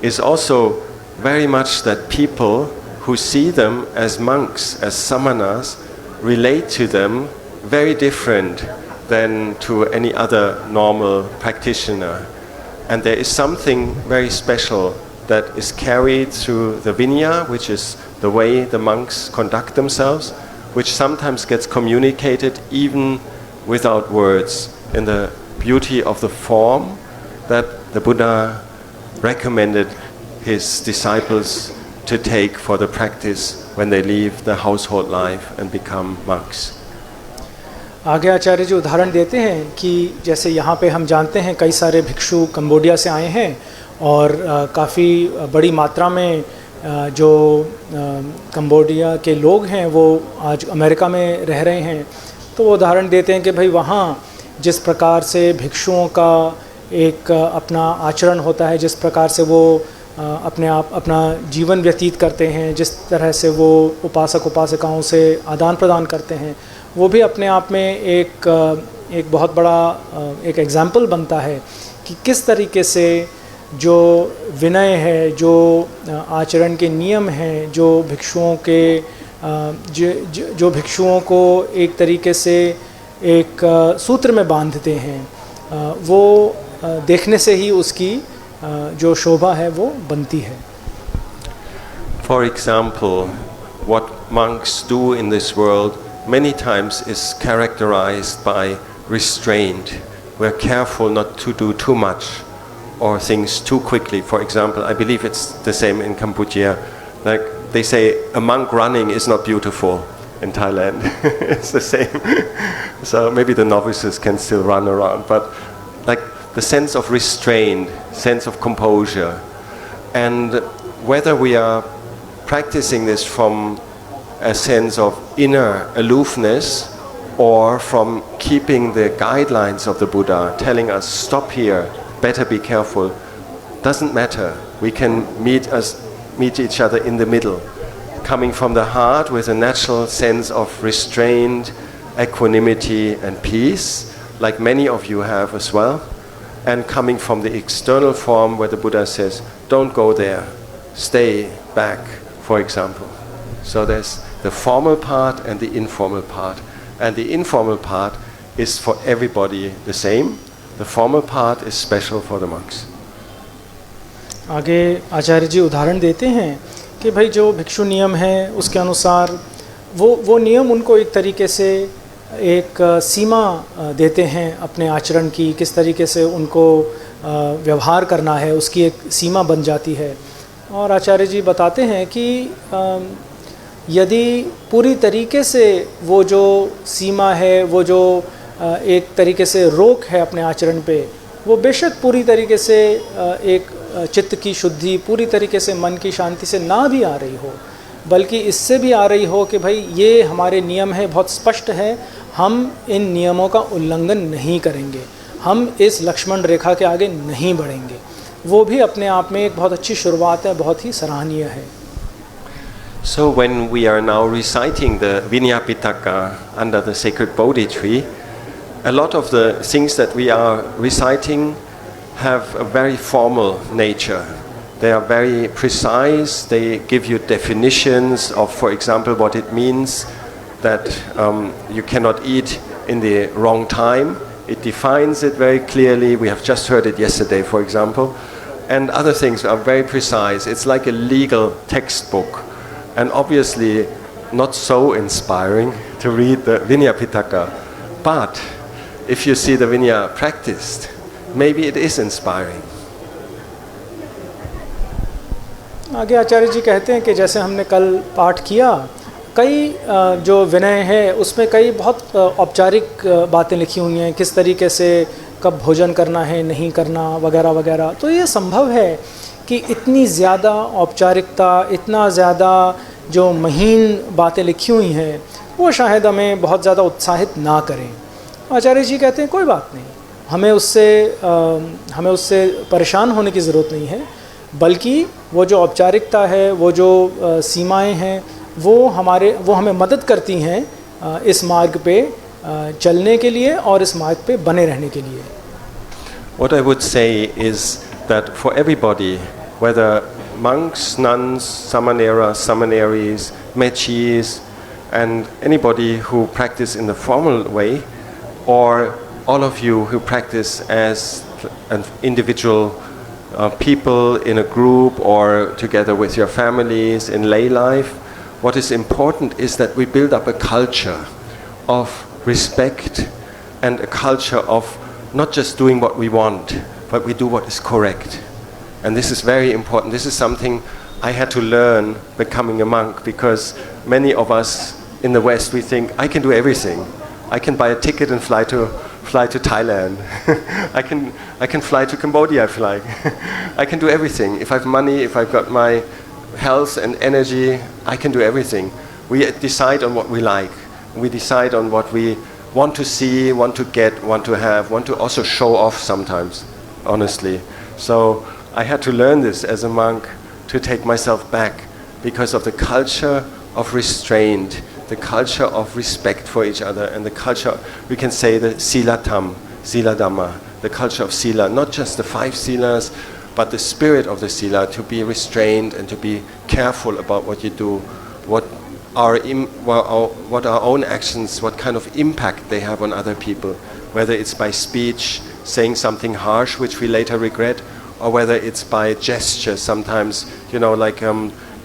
is also very much that people who see them as monks, as samanas, relate to them very different than to any other normal practitioner. And there is something very special that is carried through the Vinaya, which is the way the monks conduct themselves, which sometimes gets communicated even without words, in the beauty of the form that the Buddha recommended his disciples to take for the practice when they leave the household life and become monks. आगे आचार्य जी उदाहरण देते हैं कि जैसे यहाँ पे हम जानते हैं कई सारे भिक्षु कंबोडिया से आए हैं, और काफ़ी बड़ी मात्रा में जो कंबोडिया के लोग हैं वो आज अमेरिका में रह रहे हैं। तो वो उदाहरण देते हैं कि भाई वहाँ जिस प्रकार से भिक्षुओं का एक अपना आचरण होता है, जिस प्रकार से वो अपना जीवन व्यतीत करते हैं, जिस तरह से वो उपासक उपासिकाओं से आदान प्रदान करते हैं, वो भी अपने आप में एक बहुत बड़ा एक एग्जाम्पल बनता है कि किस तरीके से जो विनय है, जो आचरण के नियम हैं, जो भिक्षुओं के जो भिक्षुओं को एक तरीके से एक सूत्र में बांधते हैं, वो देखने से ही उसकी जो शोभा है वो बनती है। For example, what monks do in this world many times is characterized by restraint. We're careful not to do too much or things too quickly. For example, I believe it's the same in Cambodia. Like they say, a monk running is not beautiful in Thailand. It's the same. So maybe the novices can still run around, but like the sense of restraint, sense of composure, and whether we are practicing this from a sense of inner aloofness or from keeping the guidelines of the Buddha, telling us stop here, better be careful, doesn't matter. We can meet each other in the middle, coming from the heart with a natural sense of restraint, equanimity and peace, like many of you have as well, and coming from the external form where the Buddha says, don't go there, stay back, for example. So there's the formal part and the informal part. And the informal part is for everybody the same. The formal part is special for the monks. आगे आचार्य जी उदाहरण देते हैं कि भाई जो भिक्षु नियम है उसके अनुसार वो नियम उनको एक तरीके से एक सीमा देते हैं अपने आचरण की, किस तरीके से उनको व्यवहार करना है उसकी एक सीमा बन जाती है। और आचार्य जी बताते हैं कि यदि पूरी तरीके से वो जो सीमा है, वो जो एक तरीके से रोक है अपने आचरण पे, वो बेशक पूरी तरीके से एक चित्त की शुद्धि, पूरी तरीके से मन की शांति से ना भी आ रही हो, बल्कि इससे भी आ रही हो कि भाई ये हमारे नियम है, बहुत स्पष्ट है, हम इन नियमों का उल्लंघन नहीं करेंगे, हम इस लक्ष्मण रेखा के आगे नहीं बढ़ेंगे, वो भी अपने आप में एक बहुत अच्छी शुरुआत है, बहुत ही सराहनीय है। So when we are now reciting the Vinaya Pitaka under the sacred Bodhi tree, a lot of the things that we are reciting have a very formal nature. They are very precise. They give you definitions of, for example, what it means that you cannot eat in the wrong time. It defines it very clearly. We have just heard it yesterday, for example. And other things are very precise. It's like a legal textbook. And obviously not so inspiring to read the Vinaya Pitaka. But if you see the Vinaya practiced, maybe it is inspiring. आगे आचार्य जी कहते हैं कि जैसे हमने कल पाठ किया, कई जो विनय है उसमें कई बहुत औपचारिक बातें लिखी हुई हैं, किस तरीके से कब भोजन करना है, नहीं करना, वगैरह वगैरह। तो ये संभव है कि इतनी ज़्यादा औपचारिकता, इतना ज़्यादा जो महीन बातें लिखी हुई हैं, वो शायद हमें बहुत ज़्यादा उत्साहित ना करें। आचार्य जी कहते हैं कोई बात नहीं, हमें उससे परेशान होने की ज़रूरत नहीं है, बल्कि वो जो औपचारिकता है, वो जो सीमाएं हैं, वो हमें मदद करती हैं इस मार्ग पे चलने के लिए और इस मार्ग पे बने रहने के लिए। What I would say is that for everybody, whether monks, nuns, samaneras, samaneries, mechis, and anybody who practice in the formal way, or all of you who practice as an individual people in a group or together with your families in lay life, what is important is that we build up a culture of respect and a culture of not just doing what we want, but we do what is correct. And this is very important. This is something I had to learn becoming a monk, because many of us in the West, we think, I can do everything. I can buy a ticket and fly to Thailand. I can fly to Cambodia if I like. I can do everything. If I have money, if I've got my health and energy, I can do everything. We decide on what we like. We decide on what we want to see, want to get, want to have, want to also show off sometimes, honestly. So I had to learn this as a monk, to take myself back, because of the culture of restraint, the culture of respect for each other, and the culture, we can say the Silatam, Sila Dhamma, the culture of Sila, not just the 5 Silas, but the spirit of the Sila, to be restrained and to be careful about what you do, what our own actions, what kind of impact they have on other people, whether it's by speech, saying something harsh which we later regret, or whether it's by gesture. Sometimes, like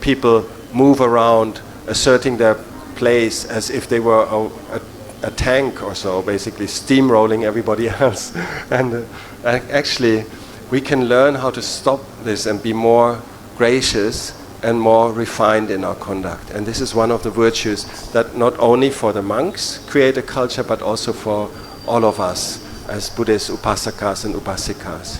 people move around, asserting their place as if they were a tank or so, basically steamrolling everybody else. And actually, we can learn how to stop this and be more gracious and more refined in our conduct. And this is one of the virtues that not only for the monks create a culture, but also for all of us as Buddhist upasakas and upasikas.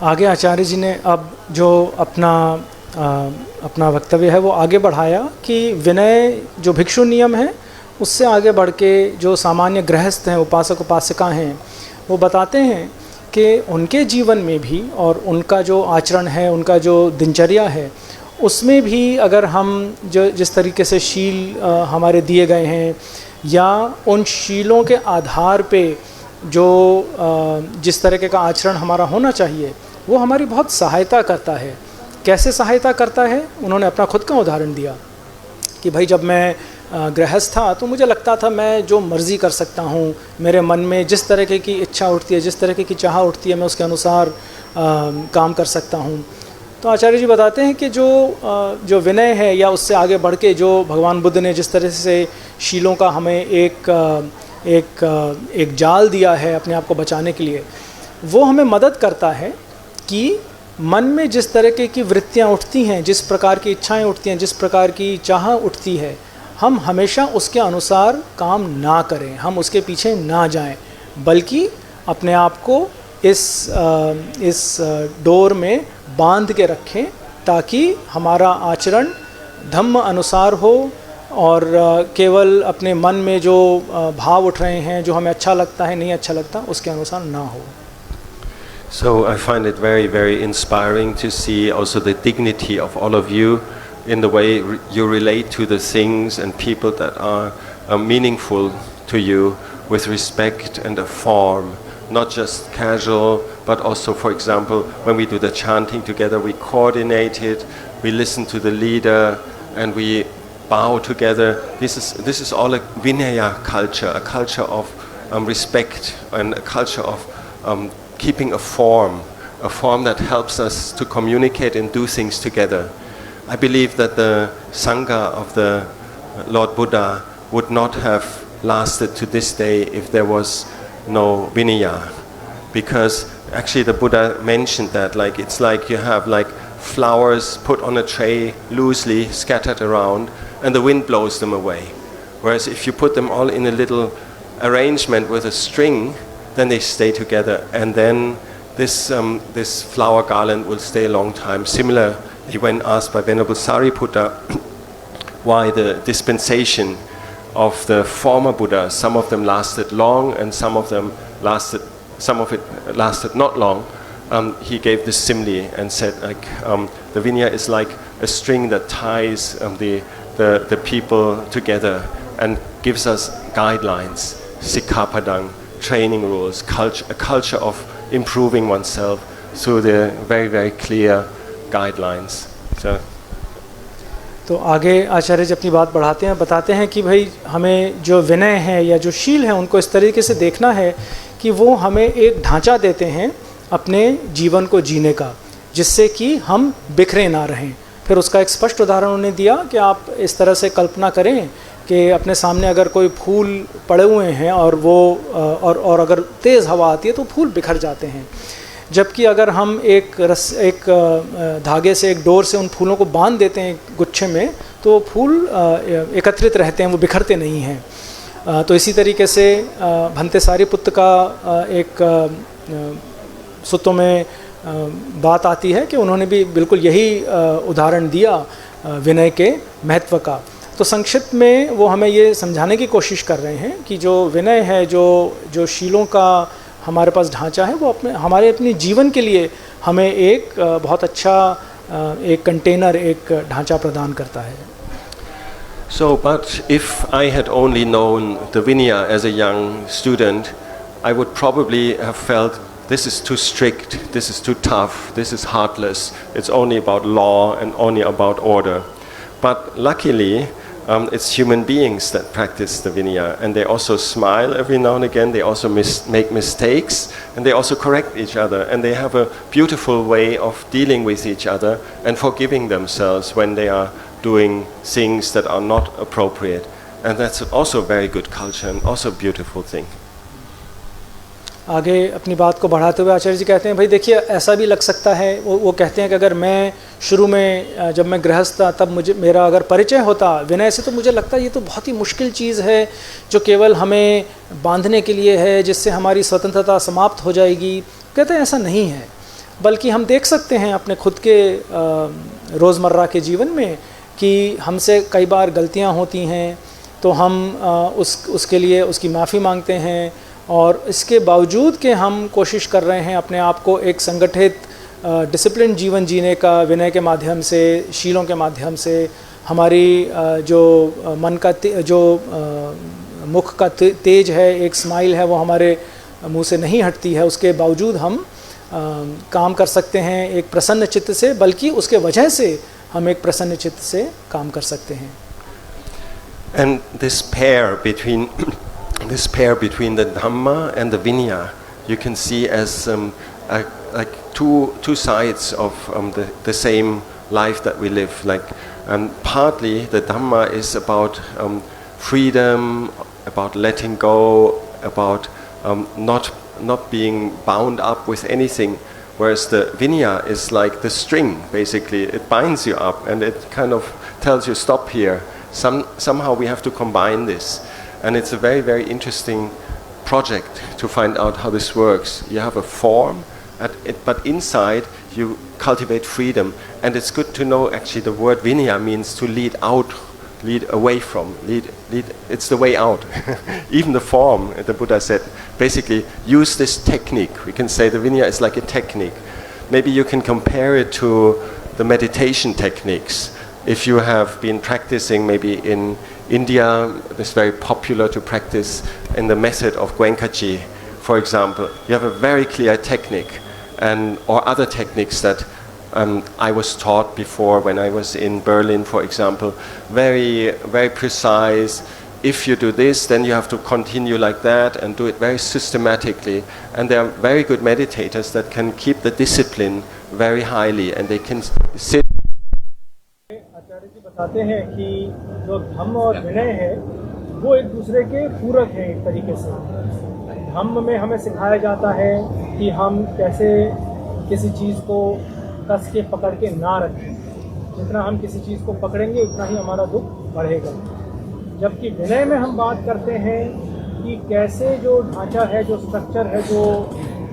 आगे आचार्य जी ने अब जो अपना वक्तव्य है वो आगे बढ़ाया कि विनय जो भिक्षु नियम है उससे आगे बढ़ के जो सामान्य गृहस्थ हैं, उपासक उपासिका हैं, वो बताते हैं कि उनके जीवन में भी और उनका जो आचरण है, उनका जो दिनचर्या है, उसमें भी अगर हम जो जिस तरीके से शील हमारे दिए गए हैं, या उन शीलों के आधार पे जो जिस तरीके का आचरण हमारा होना चाहिए, वो हमारी बहुत सहायता करता है। कैसे सहायता करता है? उन्होंने अपना खुद का उदाहरण दिया कि भाई जब मैं गृहस्थ था तो मुझे लगता था मैं जो मर्ज़ी कर सकता हूँ, मेरे मन में जिस तरीके की इच्छा उठती है, जिस तरीके की चाह उठती है, मैं उसके अनुसार काम कर सकता हूँ। तो आचार्य जी बताते हैं कि जो विनय है या उससे आगे बढ़ के जो भगवान बुद्ध ने जिस तरह से शीलों का हमें एक जाल दिया है अपने आप को बचाने के लिए, वो हमें मदद करता है कि मन में जिस तरीके की वृत्तियाँ उठती हैं, जिस प्रकार की इच्छाएं उठती हैं, जिस प्रकार की चाह उठती है, हम हमेशा उसके अनुसार काम ना करें, हम उसके पीछे ना जाएं, बल्कि अपने आप को इस डोर में बांध के रखें ताकि हमारा आचरण धम्म अनुसार हो और केवल अपने मन में जो भाव उठ रहे हैं, जो हमें अच्छा लगता है, नहीं अच्छा लगता, उसके अनुसार ना हो। So I find it very, very inspiring to see also the dignity of all of you in the way you relate to the things and people that are meaningful to you with respect and a form, not just casual, but also, for example, when we do the chanting together, we coordinate it, we listen to the leader, and we bow together. This is all a Vinaya culture, a culture of respect and a culture of keeping a form that helps us to communicate and do things together. I believe that the Sangha of the Lord Buddha would not have lasted to this day if there was no Vinaya, because actually the Buddha mentioned that it's like you have flowers put on a tray loosely scattered around and the wind blows them away, whereas if you put them all in a little arrangement with a string, then they stay together, and then this flower garland will stay a long time. Similarly, when asked by Venerable Sariputta why the dispensation of the former Buddha, some of them lasted long and some of it lasted not long, he gave this simile and said the Vinaya is like a string that ties the people together and gives us guidelines, sikkhapadang, training rules, a culture of improving oneself through the very, very clear guidelines. तो आगे आचार्य जी अपनी बात बढ़ाते हैं, बताते हैं कि भाई हमें जो विनय है या जो शील है उनको इस तरीके से देखना है कि वो हमें एक ढांचा देते हैं अपने जीवन को जीने का, जिससे कि हम बिखरे ना रहें। फिर उसका एक स्पष्ट उदाहरण उन्होंने दिया कि आप इस तरह से कल्पना करें कि अपने सामने अगर कोई फूल पड़े हुए हैं और और अगर तेज़ हवा आती है तो फूल बिखर जाते हैं, जबकि अगर हम एक धागे से, एक डोर से उन फूलों को बांध देते हैं गुच्छे में, तो फूल एकत्रित रहते हैं, वो बिखरते नहीं हैं। तो इसी तरीके से भंते सारिपुत्त का एक सूत्रों में बात आती है कि उन्होंने भी बिल्कुल यही उदाहरण दिया विनय के महत्व का। तो संक्षिप्त में वो हमें ये समझाने की कोशिश कर रहे हैं कि जो विनय है, जो शीलों का हमारे पास ढांचा है, वो हमारे अपने जीवन के लिए हमें एक बहुत अच्छा एक कंटेनर, एक ढांचा प्रदान करता है। So, but if I had only known the Vinaya as a young student, I would probably have felt this is too strict, this is too tough, this is heartless, it's only about law and only about order. But luckily, it's human beings that practice the Vinaya, and they also smile every now and again, they also make mistakes, and they also correct each other, and they have a beautiful way of dealing with each other and forgiving themselves when they are doing things that are not appropriate. And that's also a very good culture and also a beautiful thing. आगे अपनी बात को बढ़ाते हुए आचार्य जी कहते हैं, भाई देखिए ऐसा भी लग सकता है, वो कहते हैं कि अगर मैं शुरू में जब मैं गृहस्थ था तब मेरा अगर परिचय होता विनय से, तो मुझे लगता है ये तो बहुत ही मुश्किल चीज़ है जो केवल हमें बांधने के लिए है, जिससे हमारी स्वतंत्रता समाप्त हो जाएगी। कहते हैं ऐसा नहीं है, बल्कि हम देख सकते हैं अपने खुद के रोज़मर्रा के जीवन में कि हमसे कई बार गलतियाँ होती हैं, तो हम उसके लिए उसकी माफ़ी मांगते हैं, और इसके बावजूद कि हम कोशिश कर रहे हैं अपने आप को एक संगठित डिसिप्लिन जीवन जीने का, विनय के माध्यम से, शीलों के माध्यम से, हमारी जो मन का जो मुख का तेज है, एक स्माइल है, वो हमारे मुंह से नहीं हटती है, उसके बावजूद हम काम कर सकते हैं एक प्रसन्न चित्त से, बल्कि उसके वजह से हम एक प्रसन्न चित्त से काम कर सकते हैं। And this pair between the Dhamma and the Vinaya, you can see as like two sides of the same life that we live. Like, partly the Dhamma is about freedom, about letting go, about not being bound up with anything, whereas the Vinaya is like the string. Basically, it binds you up and it kind of tells you stop here. Somehow we have to combine this, and it's a very, very interesting project to find out how this works. You have a form, but inside you cultivate freedom, and it's good to know actually the word Vinaya means to lead out, lead away from, lead. It's the way out. Even the form, the Buddha said, basically use this technique. We can say the Vinaya is like a technique. Maybe you can compare it to the meditation techniques. If you have been practicing, maybe in India, it's very popular to practice in the method of Goenkaji, for example. You have a very clear technique, or other techniques that I was taught before when I was in Berlin, for example. Very, very precise. If you do this, then you have to continue like that and do it very systematically. And there are very good meditators that can keep the discipline very highly, and they can sit. आचार्य जी बताते हैं कि जो धम्म और विनय है वो एक दूसरे के पूरक हैं एक तरीके से। धम्म में हमें सिखाया जाता है कि हम कैसे किसी चीज़ को कस के पकड़ के ना रखें। जितना हम किसी चीज़ को पकड़ेंगे उतना ही हमारा दुख बढ़ेगा। जबकि विनय में हम बात करते हैं कि कैसे जो ढांचा है, जो स्ट्रक्चर है,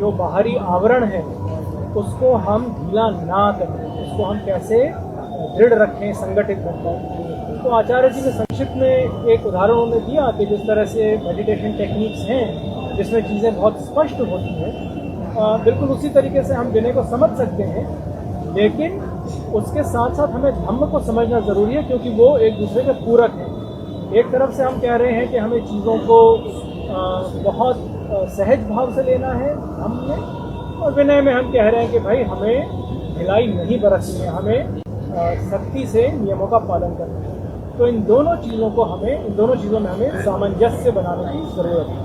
जो बाहरी आवरण है, उसको हम ढीला ना करें, उसको हम कैसे दृढ़ रखें, संगठित रखें। तो आचार्य जी ने संक्षिप्त में एक उदाहरण उन्होंने दिया कि जिस तरह से मेडिटेशन टेक्निक्स हैं जिसमें चीज़ें बहुत स्पष्ट होती हैं, बिल्कुल उसी तरीके से हम विनय को समझ सकते हैं, लेकिन उसके साथ साथ हमें धम्म को समझना ज़रूरी है क्योंकि वो एक दूसरे के पूरक हैं। एक तरफ से हम कह रहे हैं कि हमें चीज़ों को बहुत सहज भाव से लेना है धम्म में, और विनय में हम कह रहे हैं कि भाई हमें ढिलाई नहीं बरतनी है, हमें सख्ती से नियमों का पालन करना है। तो इन दोनों चीज़ों में हमें सामंजस्य बनाने की ज़रूरत है।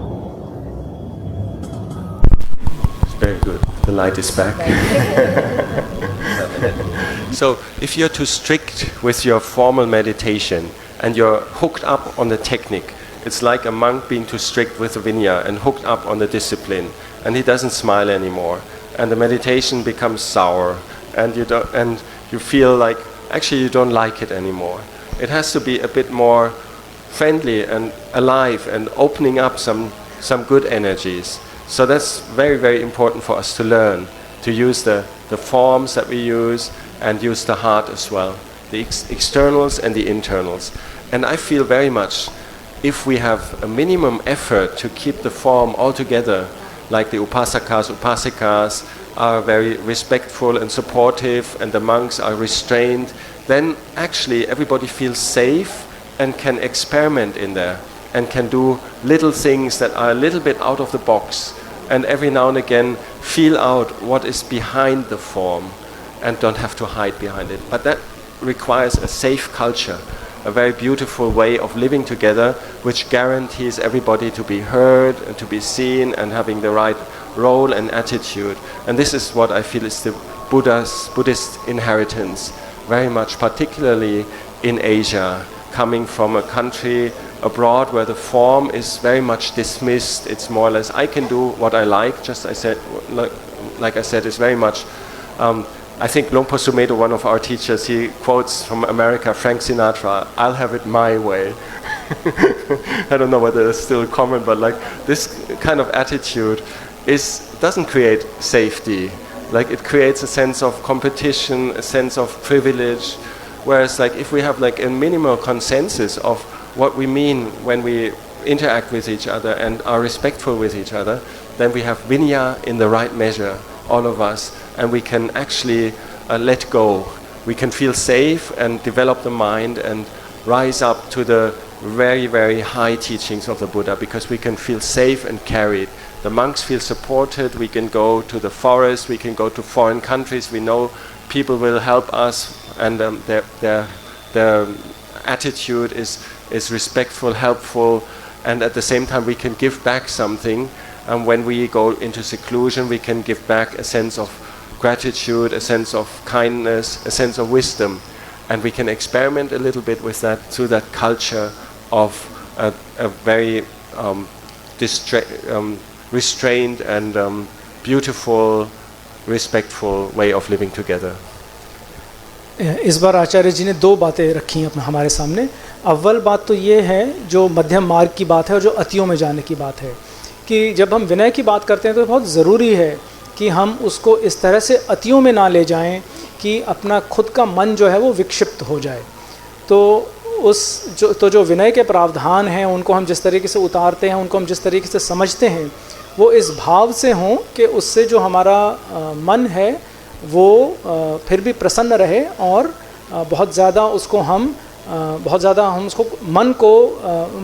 Very good. The light is back. So, if you're too strict with your formal meditation and you're hooked up on the technique, it's like a monk being too strict with the Vinaya and hooked up on the discipline, and he doesn't smile anymore, and the meditation becomes sour, and you feel like actually you don't like it anymore. It has to be a bit more friendly and alive and opening up some good energies. So that's very, very important for us to learn, to use the forms that we use and use the heart as well, the externals and the internals. And I feel very much if we have a minimum effort to keep the form all together, like the upasakas, upasikas are very respectful and supportive, and the monks are restrained, then actually everybody feels safe and can experiment in there and can do little things that are a little bit out of the box, and every now and again feel out what is behind the form and don't have to hide behind it. But that requires a safe culture, a very beautiful way of living together, which guarantees everybody to be heard and to be seen and having the right role and attitude. And this is what I feel is the Buddhist inheritance, very much, particularly in Asia, coming from a country abroad where the form is very much dismissed. It's more or less, I can do what I like, just like I said, it's very much, I think Longpo Sumedho, one of our teachers, he quotes from America, Frank Sinatra, I'll have it my way. I don't know whether it's still common, but like this kind of attitude doesn't create safety. Like it creates a sense of competition, a sense of privilege, whereas like if we have like a minimal consensus of what we mean when we interact with each other and are respectful with each other, then we have Vinaya in the right measure, all of us, and we can actually let go. We can feel safe and develop the mind and rise up to the very, very high teachings of the Buddha, because we can feel safe and carried. The monks feel supported, we can go to the forest, we can go to foreign countries, we know people will help us, and their attitude is is respectful, helpful, and at the same time we can give back something. And when we go into seclusion, we can give back a sense of gratitude, a sense of kindness, a sense of wisdom. And we can experiment a little bit with that through that culture of a very restrained and beautiful, respectful way of living together. इस बार आचार्य जी ने दो बातें रखी हैं हमारे सामने. अव्वल बात तो ये है जो मध्यम मार्ग की बात है और जो अतियों में जाने की बात है कि जब हम विनय की बात करते हैं तो बहुत ज़रूरी है कि हम उसको इस तरह से अतियों में ना ले जाएं कि अपना खुद का मन जो है वो विक्षिप्त हो जाए. तो जो विनय के प्रावधान हैं उनको हम जिस तरीके से उतारते हैं, उनको हम जिस तरीके से समझते हैं, वो इस भाव से हों कि उससे जो हमारा मन है वो फिर भी प्रसन्न रहे और बहुत ज़्यादा हम उसको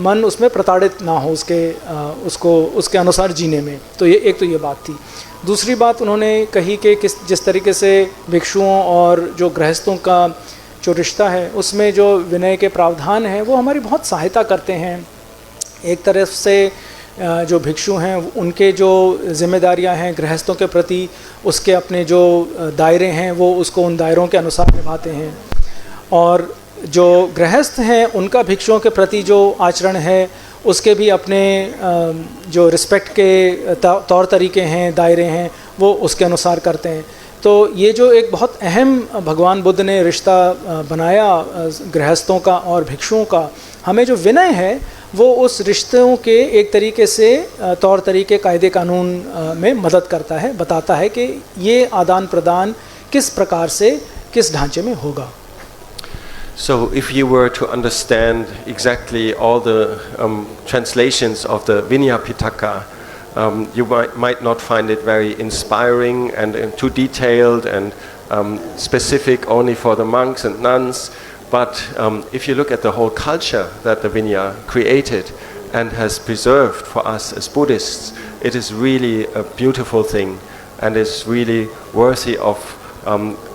मन उसमें प्रताड़ित ना हो उसके अनुसार जीने में. तो ये एक तो ये बात थी. दूसरी बात उन्होंने कही कि जिस तरीके से भिक्षुओं और जो गृहस्थों का जो रिश्ता है उसमें जो विनय के प्रावधान हैं वो हमारी बहुत सहायता करते हैं. एक तरफ से जो भिक्षु हैं उनके जो जिम्मेदारियां हैं गृहस्थों के प्रति, उसके अपने जो दायरे हैं वो उसको उन दायरों के अनुसार निभाते हैं, और जो गृहस्थ हैं उनका भिक्षुओं के प्रति जो आचरण है उसके भी अपने जो रिस्पेक्ट के तौर तरीके हैं, दायरे हैं, वो उसके अनुसार करते हैं. तो ये जो एक बहुत अहम भगवान बुद्ध ने रिश्ता बनाया गृहस्थों का और भिक्षुओं का, हमें जो विनय है वो उस रिश्तों के एक तरीके से तौर तरीके, कायदे कानून में मदद करता है, बताता है कि ये आदान प्रदान किस प्रकार से किस ढांचे में होगा. So if you were to understand exactly all the translations of the Vinaya Pitaka, you might not find it very inspiring and too detailed and specific only for the monks and nuns. But if you look at the whole culture that the Vinaya created and has preserved for us as Buddhists, it is really a beautiful thing and is really worthy of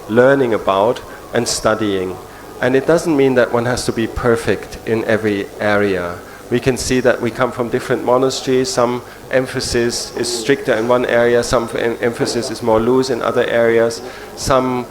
learning about and studying. And it doesn't mean that one has to be perfect in every area. We can see that we come from different monasteries. Some emphasis is stricter in one area, some emphasis is more loose in other areas. Some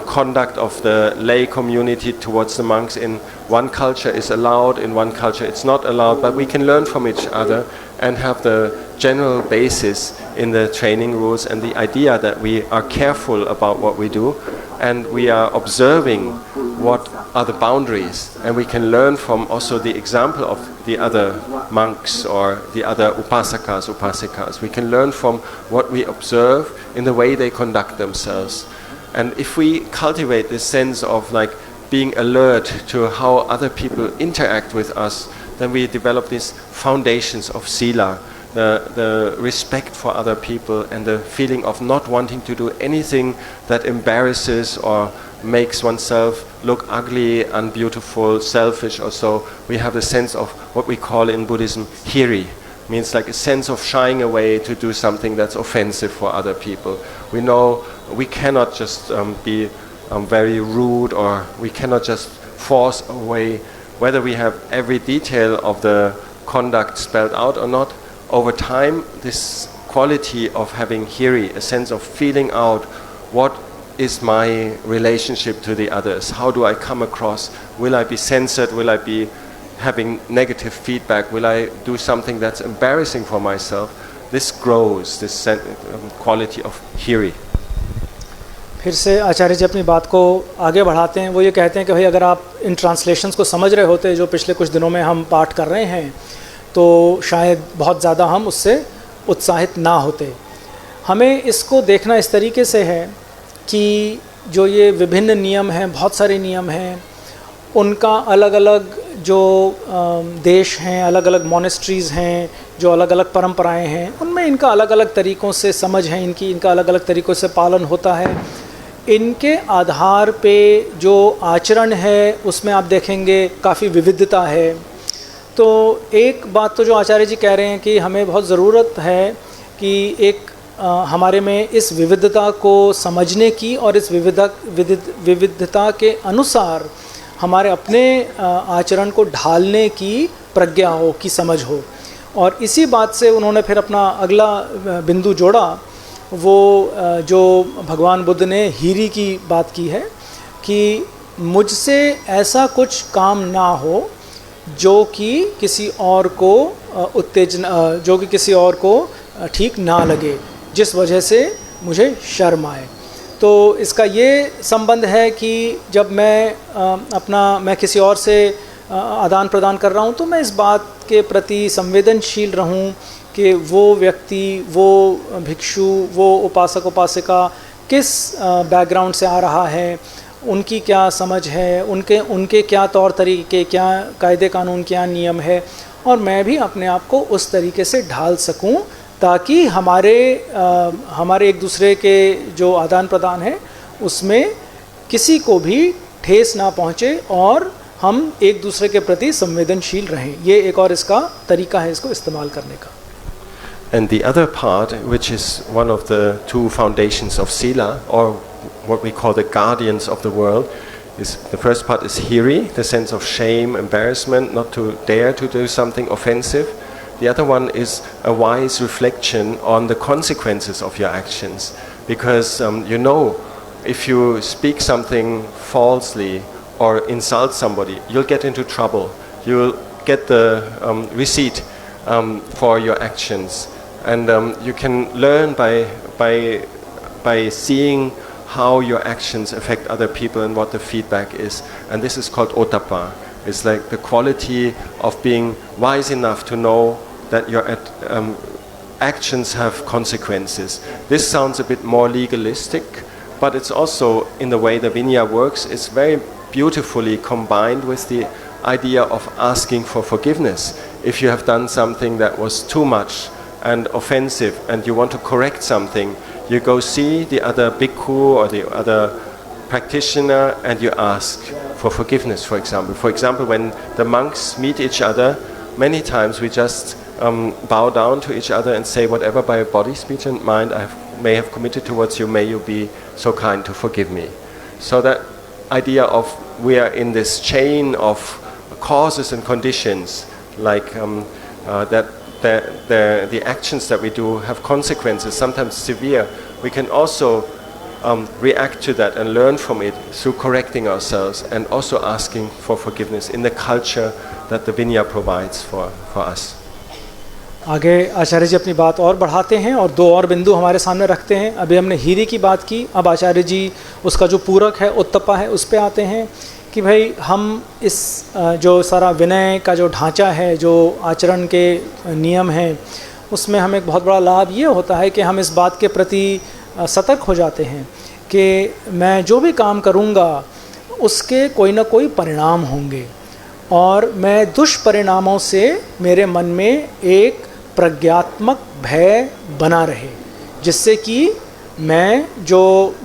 conduct of the lay community towards the monks in one culture is allowed, in one culture it's not allowed, but we can learn from each other and have the general basis in the training rules and the idea that we are careful about what we do and we are observing what are the boundaries, and we can learn from also the example of the other monks or the other upasikas. We can learn from what we observe in the way they conduct themselves. And if we cultivate this sense of like being alert to how other people interact with us, then we develop these foundations of sila, the respect for other people and the feeling of not wanting to do anything that embarrasses or makes oneself look ugly, unbeautiful, selfish or so. We have a sense of what we call in Buddhism hiri. Means like a sense of shying away to do something that's offensive for other people. We know we cannot just be very rude, or we cannot just force a way, whether we have every detail of the conduct spelled out or not. Over time, this quality of having hiri, a sense of feeling out what is my relationship to the others, how do I come across, will I be censored, will I be having negative feedback, will I do something that's embarrassing for myself, this grows, this quality of hiri. फिर से आचार्य जी अपनी बात को आगे बढ़ाते हैं. वो ये कहते हैं कि भाई अगर आप इन ट्रांसलेशंस को समझ रहे होते जो पिछले कुछ दिनों में हम पाठ कर रहे हैं तो शायद बहुत ज़्यादा हम उससे उत्साहित ना होते. हमें इसको देखना इस तरीके से है कि जो ये विभिन्न नियम हैं, बहुत सारे नियम हैं, उनका अलग अलग जो देश हैं, अलग अलग मोनेस्ट्रीज़ हैं, जो अलग अलग परंपराएं हैं, उनमें इनका अलग अलग तरीक़ों से समझ है, इनका अलग अलग तरीक़ों से पालन होता है. इनके आधार पे जो आचरण है उसमें आप देखेंगे काफ़ी विविधता है. तो एक बात तो जो आचार्य जी कह रहे हैं कि हमें बहुत ज़रूरत है कि एक हमारे में इस विविधता को समझने की और इस विविधता के अनुसार हमारे अपने आचरण को ढालने की प्रज्ञा हो, की समझ हो। और इसी बात से उन्होंने फिर अपना अगला बिंदु जोड़ा, वो जो भगवान बुद्ध ने हीरी की बात की है कि मुझसे ऐसा कुछ काम ना हो जो कि किसी और को उत्तेजना, जो कि किसी और को ठीक ना लगे, जिस वजह से मुझे शर्म आए। तो इसका ये संबंध है कि जब मैं किसी और से आदान प्रदान कर रहा हूँ तो मैं इस बात के प्रति संवेदनशील रहूँ कि वो व्यक्ति, वो भिक्षु, वो उपासक उपासिका किस बैकग्राउंड से आ रहा है, उनकी क्या समझ है, उनके क्या तौर तरीके, क्या कायदे कानून, क्या नियम है, और मैं भी अपने आप को उस तरीके से ढाल सकूं ताकि हमारे एक दूसरे के जो आदान प्रदान है उसमें किसी को भी ठेस ना पहुँचे और हम एक दूसरे के प्रति संवेदनशील रहें। ये एक और इसका तरीका है इसको इस्तेमाल करने का। And the other part, which is one of the two foundations of Sila, or what we call the guardians of the world, is the first part is hiri, the sense of shame, embarrassment, not to dare to do something offensive. The other one is a wise reflection on the consequences of your actions. Because if you speak something falsely or insult somebody, you'll get into trouble. You'll get the receipt for your actions. And you can learn by seeing how your actions affect other people and what the feedback is. And this is called ottappa. It's like the quality of being wise enough to know that your actions have consequences. This sounds a bit more legalistic, but it's also, in the way the Vinaya works, it's very beautifully combined with the idea of asking for forgiveness. If you have done something that was too much and offensive and you want to correct something, you go see the other bhikkhu or the other practitioner and you ask for forgiveness, for example. For example, when the monks meet each other, many times we just bow down to each other and say, whatever by body, speech and mind I may have committed towards you, may you be so kind to forgive me. So that idea of we are in this chain of causes and conditions, like that the actions that we do have consequences, sometimes severe. We can also react to that and learn from it through correcting ourselves and also asking for forgiveness in the culture that the Vinaya provides for us. आगे आचार्य जी अपनी बात और बढ़ाते हैं और दो और बिंदु हमारे सामने रखते हैं। अभी हमने हीरी की बात की, अब आचार्य जी उसका जो पूरक है उत्तप्पा है उस पे आते हैं कि भाई हम इस जो सारा विनय का जो ढांचा है, जो आचरण के नियम हैं, उसमें हमें एक बहुत बड़ा लाभ ये होता है कि हम इस बात के प्रति सतर्क हो जाते हैं कि मैं जो भी काम करूँगा उसके कोई ना कोई परिणाम होंगे और मैं दुष्परिणामों से मेरे मन में एक प्रज्ञात्मक भय बना रहे, जिससे कि मैं जो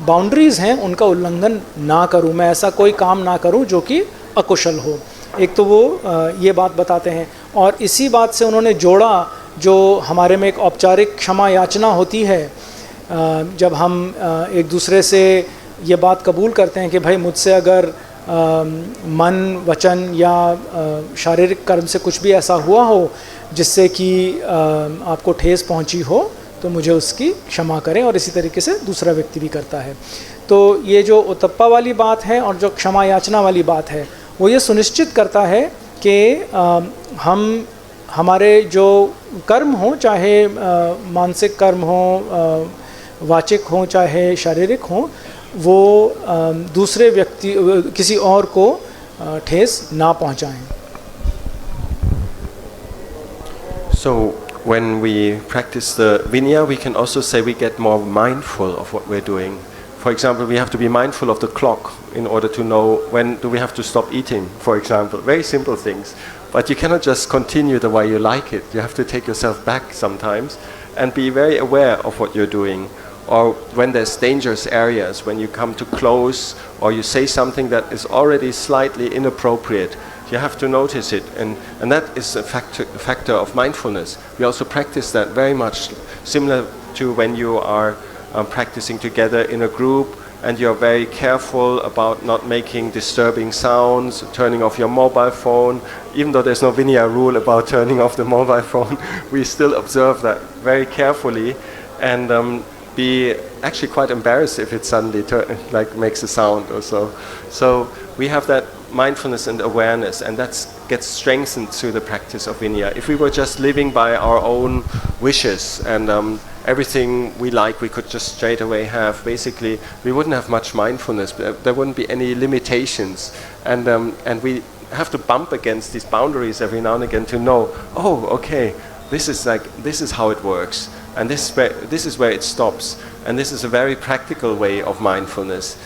बाउंड्रीज़ हैं उनका उल्लंघन ना करूं, मैं ऐसा कोई काम ना करूं जो कि अकुशल हो। एक तो वो ये बात बताते हैं और इसी बात से उन्होंने जोड़ा जो हमारे में एक औपचारिक क्षमा याचना होती है, जब हम एक दूसरे से ये बात कबूल करते हैं कि भाई मुझसे अगर मन, वचन या शारीरिक कर्म से कुछ भी ऐसा हुआ हो जिससे कि आपको ठेस पहुंची हो तो मुझे उसकी क्षमा करें, और इसी तरीके से दूसरा व्यक्ति भी करता है। तो ये जो उत्तप्पा वाली बात है और जो क्षमा याचना वाली बात है वो ये सुनिश्चित करता है कि हम हमारे जो कर्म हों, चाहे मानसिक कर्म हों, वाचिक हों, चाहे शारीरिक हों, वो दूसरे व्यक्ति किसी और को ठेस ना पहुंचाएं। So when we practice the Vinaya, we can also say we get more mindful of what we're doing. For example, we have to be mindful of the clock in order to know when do we have to stop eating, for example. Very simple things. But you cannot just continue the way you like it. You have to take yourself back sometimes and be very aware of what you're doing. Or when there's dangerous areas, when you come too close or you say something that is already slightly inappropriate, you have to notice it. And that is a factor of mindfulness. We also practice that very much similar to when you are practicing together in a group and you're very careful about not making disturbing sounds, turning off your mobile phone. Even though there's no Vinaya rule about turning off the mobile phone, we still observe that very carefully, and be actually quite embarrassed if it suddenly makes a sound or so. So we have that mindfulness and awareness, and that gets strengthened through the practice of Vinaya. If we were just living by our own wishes and everything we like we could just straight away have, basically we wouldn't have much mindfulness. There wouldn't be any limitations, and we have to bump against these boundaries every now and again to know, oh, okay, this is how it works, and this is where it stops, and this is a very practical way of mindfulness.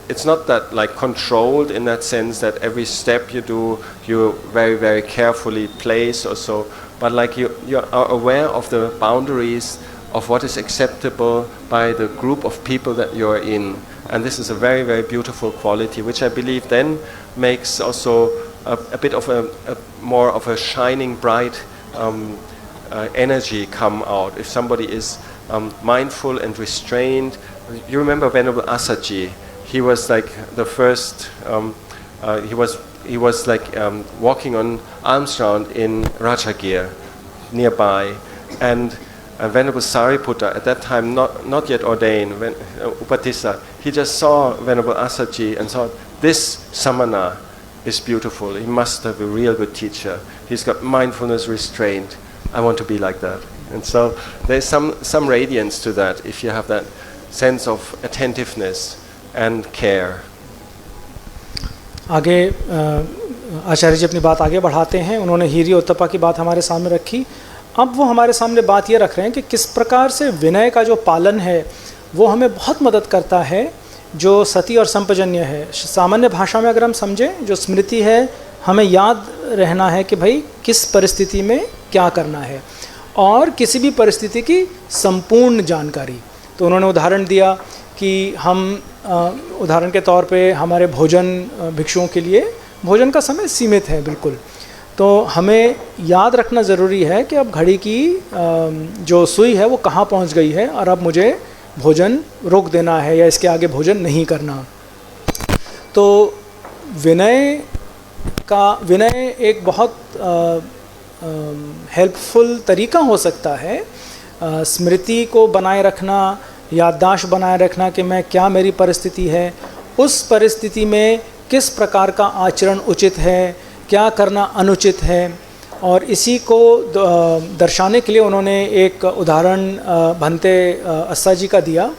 It's not that like controlled in that sense that every step you do you very, very carefully place or so, but like you are aware of the boundaries of what is acceptable by the group of people that you're in. And this is a very, very beautiful quality, which I believe then makes also a bit of a more of a shining, bright energy come out. If somebody is mindful and restrained, you remember Venerable Asaji. He was like the first. He was like walking on alms round in Rajagir, nearby, and Venerable Sariputta, at that time not yet ordained, Upatissa, he just saw Venerable Asaji and thought, this samana is beautiful. He must have a real good teacher. He's got mindfulness, restraint. I want to be like that. And so there's some radiance to that if you have that sense of attentiveness and care. आगे आचार्य जी अपनी बात आगे बढ़ाते हैं. उन्होंने हीरी उत्तपा की बात हमारे सामने रखी. अब वो हमारे सामने बात ये रख रहे हैं कि किस प्रकार से विनय का जो पालन है वो हमें बहुत मदद करता है, जो सती और संपजन्य है. सामान्य भाषा में अगर हम समझें, जो स्मृति है, हमें याद रहना है कि भाई किस परिस्थिति में क्या करना है, और किसी भी परिस्थिति की संपूर्ण जानकारी. तो उन्होंने उदाहरण दिया कि हम उदाहरण के तौर पे हमारे भोजन, भिक्षुओं के लिए भोजन का समय सीमित है बिल्कुल, तो हमें याद रखना ज़रूरी है कि अब घड़ी की जो सुई है वो कहाँ पहुँच गई है और अब मुझे भोजन रोक देना है या इसके आगे भोजन नहीं करना. तो विनय एक बहुत हेल्पफुल तरीका हो सकता है स्मृति को बनाए रखना, याददाश्त बनाए रखना कि मैं क्या मेरी परिस्थिति है, उस परिस्थिति में किस प्रकार का आचरण उचित है, क्या करना अनुचित है. और इसी को दर्शाने के लिए उन्होंने एक उदाहरण भंते अस्सा जी का दिया,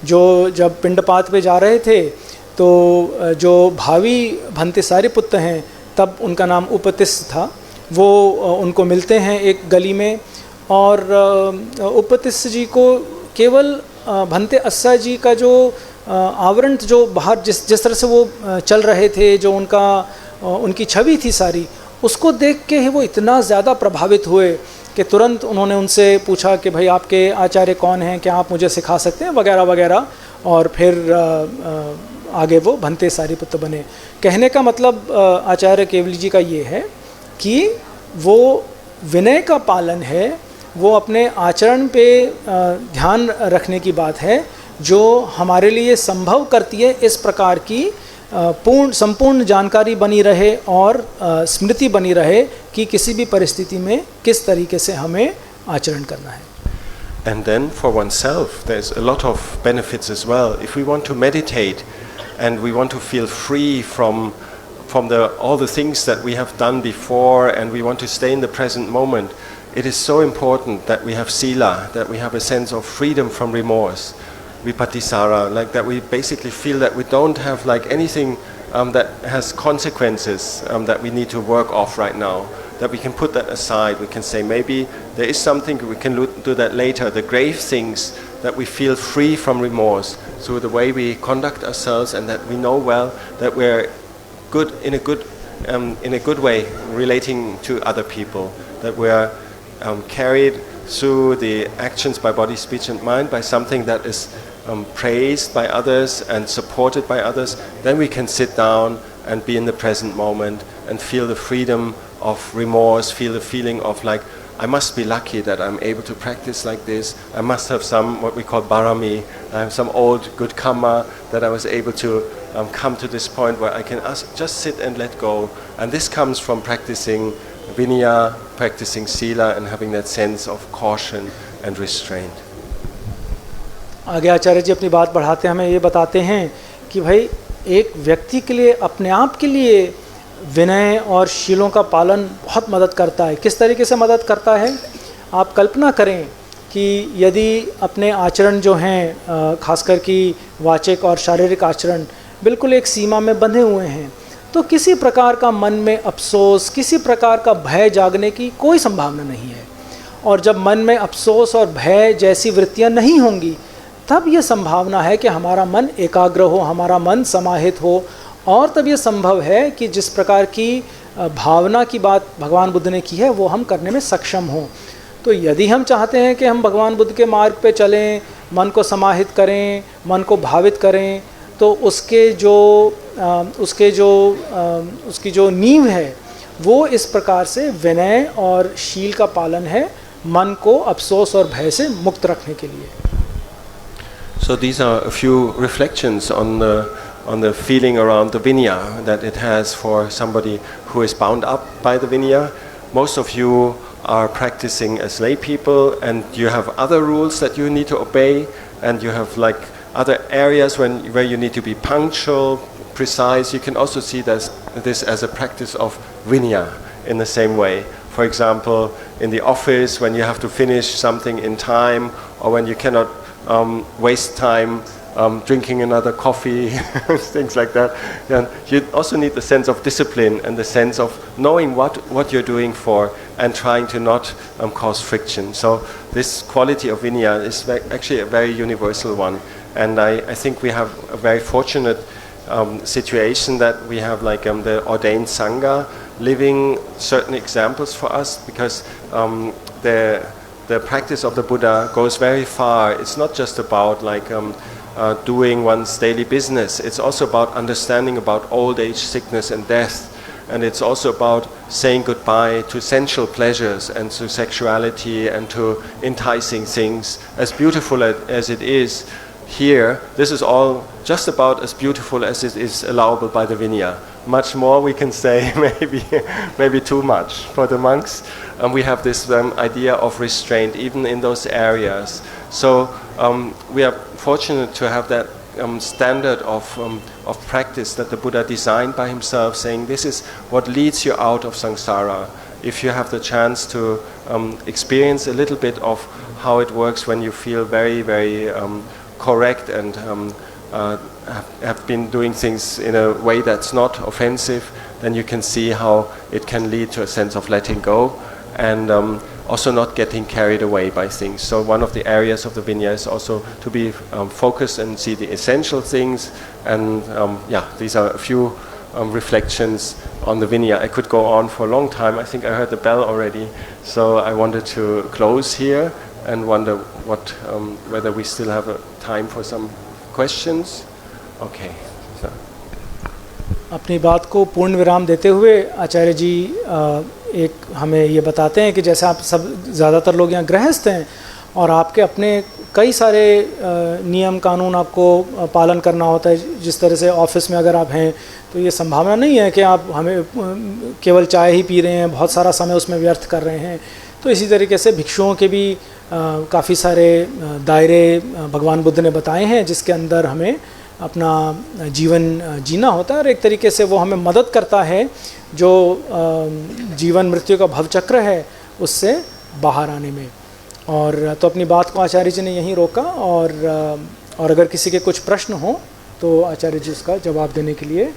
जो जब पिंडपात पे जा रहे थे तो जो भावी भंते सारिपुत्र हैं, तब उनका नाम उपतिस था, वो उनको मिलते हैं एक गली में, और उपतिस जी को केवल भंते अस्सा जी का जो आवरण जो बाहर जिस तरह से वो चल रहे थे, जो उनकी छवि थी सारी, उसको देख के ही वो इतना ज़्यादा प्रभावित हुए कि तुरंत उन्होंने उनसे पूछा कि भाई आपके आचार्य कौन हैं, क्या आप मुझे सिखा सकते हैं, वगैरह वगैरह. और फिर आगे वो भंते सारिपुत्र बने. कहने का मतलब आचार्य केवली जी का ये है कि वो विनय का पालन है, वो अपने आचरण पे ध्यान रखने की बात है, जो हमारे लिए संभव करती है इस प्रकार की संपूर्ण जानकारी बनी रहे और स्मृति बनी रहे कि किसी भी परिस्थिति में किस तरीके से हमें आचरण करना है. And then for oneself there's a lot of benefits as well. If we want to meditate and we want to feel free from all the things that we have done before, and we want to stay in the present moment, it is so important that we have sila, that we have a sense of freedom from remorse, vipatisara, like that we basically feel that we don't have like anything that has consequences that we need to work off right now, that we can put that aside. We can say maybe there is something, we can do that later, the grave things, that we feel free from remorse through the way we conduct ourselves, and that we know well that we're good in a good way relating to other people, that we're carried through the actions by body, speech and mind by something that is praised by others and supported by others. Then we can sit down and be in the present moment and feel the freedom of remorse, feel the feeling of like, I must be lucky that I'm able to practice like this. I must have some what we call barami, some old good karma that I was able to come to this point where I can just sit and let go. And this comes from practicing vinaya, practicing sila, and having that sense of caution and restraint. आगे आचार्य जी अपनी बात बढ़ाते हमें ये बताते हैं कि भाई एक व्यक्ति के लिए अपने आप के लिए विनय और शीलों का पालन बहुत मदद करता है। किस तरीके से मदद करता है? आप कल्पना करें कि यदि अपने आचरण जो हैं खासकर कि वाचिक और शारीरिक आचरण बिल्कुल एक सीमा में बंधे हुए हैं तो किसी प्रकार का मन में अफसोस, किसी प्रकार का भय जागने की कोई संभावना नहीं है। और जब मन में अफसोस और भय जैसी वृत्तियां नहीं होंगी तब ये संभावना है कि हमारा मन एकाग्र हो, हमारा मन समाहित हो, और तब ये संभव है कि जिस प्रकार की भावना की बात भगवान बुद्ध ने की है वो हम करने में सक्षम हों। तो यदि हम चाहते हैं कि हम भगवान बुद्ध के मार्ग पे चलें, मन को समाहित करें, मन को भावित करें, तो उसकी जो नींव है वो इस प्रकार से विनय और शील का पालन है, मन को अफसोस और भय से मुक्त रखने के लिए। So these are a few reflections on the feeling around the vinaya that it has for somebody who is bound up by the vinaya. Most of you are practicing as lay people, and you have other rules that you need to obey, and you have like other areas where you need to be punctual, precise. You can also see this as a practice of vinaya in the same way. For example, in the office when you have to finish something in time, or when you cannot waste time drinking another coffee, things like that. And you also need the sense of discipline and the sense of knowing what you're doing for and trying to not cause friction. So this quality of vinaya is actually a very universal one. And I think we have a very fortunate situation that we have like the ordained Sangha living certain examples for us, because the practice of the Buddha goes very far. It's not just about like doing one's daily business. It's also about understanding about old age, sickness and death. And it's also about saying goodbye to sensual pleasures and to sexuality and to enticing things. As beautiful as it is here, this is all just about as beautiful as it is allowable by the Vinaya. Much more we can say, maybe too much for the monks. And we have this idea of restraint even in those areas. So we are fortunate to have that standard of practice that the Buddha designed by himself, saying this is what leads you out of samsara. If you have the chance to experience a little bit of how it works when you feel very, very correct and have been doing things in a way that's not offensive, then you can see how it can lead to a sense of letting go and also not getting carried away by things. So one of the areas of the Vinaya is also to be focused and see the essential things. And these are a few reflections on the Vinaya. I could go on for a long time. I think I heard the bell already. So I wanted to close here and wonder whether we still have time for some questions. Okay. So. अपनी बात को पूर्ण विराम देते हुए आचार्य जी एक हमें ये बताते हैं कि जैसे आप सब ज़्यादातर लोग यहाँ गृहस्थ हैं और आपके अपने कई सारे नियम कानून आपको पालन करना होता है। जिस तरह से ऑफिस में अगर आप हैं तो ये संभावना नहीं है कि आप हमें केवल चाय ही पी रहे हैं, बहुत सारा समय उसमें व्यर्थ कर रहे हैं। तो इसी तरीके से भिक्षुओं के भी काफ़ी सारे दायरे भगवान बुद्ध ने बताए हैं जिसके अंदर हमें अपना जीवन जीना होता है, और एक तरीके से वो हमें मदद करता है जो जीवन मृत्यु का भवचक्र है उससे बाहर आने में। और तो अपनी बात को आचार्य जी ने यहीं रोका, और अगर किसी के कुछ प्रश्न हो तो आचार्य जी उसका जवाब देने के लिए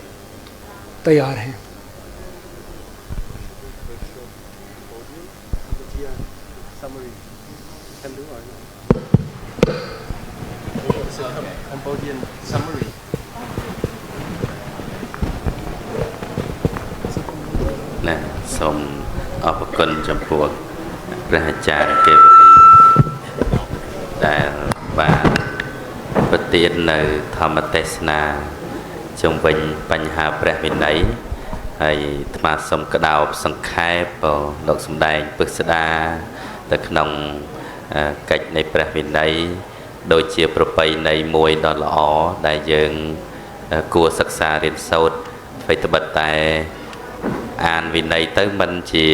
तैयार हैं।សូមអរគុណចំពោះព្រះអាចារ្យទេវនីដែលបានប្រទាននៅធម្មទេសនាជុំវិញបញ្ហាព្រះវិន័យ ហើយអាត្មាសូមក្តោបសង្ខេបលោកសំដែងពិស្ដាទៅក្នុងកិច្ចនៃព្រះវិន័យដូចជាប្រពៃណីមួយដ៏ល្អដែលយើងគួរសិក្សារៀនសូត្រអ្វីត្បិតតែអានវិន័យទៅមិនជា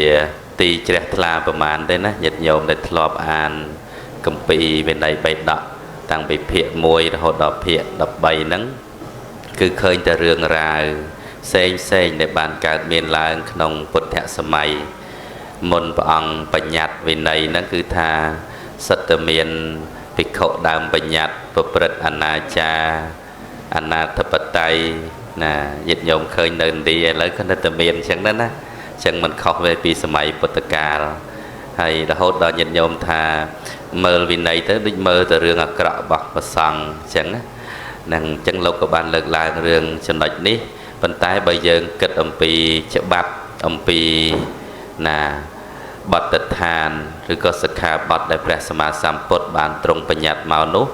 ទីជ្រះថ្លាប្រមាណទេណាញាតិញោមដែលធ្លាប់អានគម្ពីរវិន័យបៃដកតាំងពីភាគ1រហូតដល់ភាគ13ហ្នឹងគឺឃើញតែរឿងរ៉ាវផ្សេងដែលបានកើតមានឡើងក្នុងពុទ្ធសម័យមុនព្រះអង្គបញ្ញត្តិវិន័យហ្នឹងគឺថាសិតតែមានភិក្ខុដើមបញ្ញត្តិប្រព្រឹត្តអនាចារអនាធិបតេយ្យណាញាតិញោមឃើញនៅឥណ្ឌាឥឡូវក៏នៅតែមានអញ្ចឹងដែរណាអញ្ចឹងមិនខុសវាពីសម័យពុទ្ធកាលហើយរហូតដល់ញាតិញោមថាមើលវិន័យទៅដូចមើលតែរឿងអាក្រក់របស់ព្រះសង្ឃអញ្ចឹងណានឹងអញ្ចឹងលោកក៏បានលើកឡើងរឿងចំណុចនេះប៉ុន្តែបើយើងគិតអំពីច្បាប់អំពីណាបទដ្ឋានឬក៏សិក្ខាបទដែលព្រះសម្មាសម្ពុទ្ធបានទ្រង់បញ្ញត្តិមកនោះ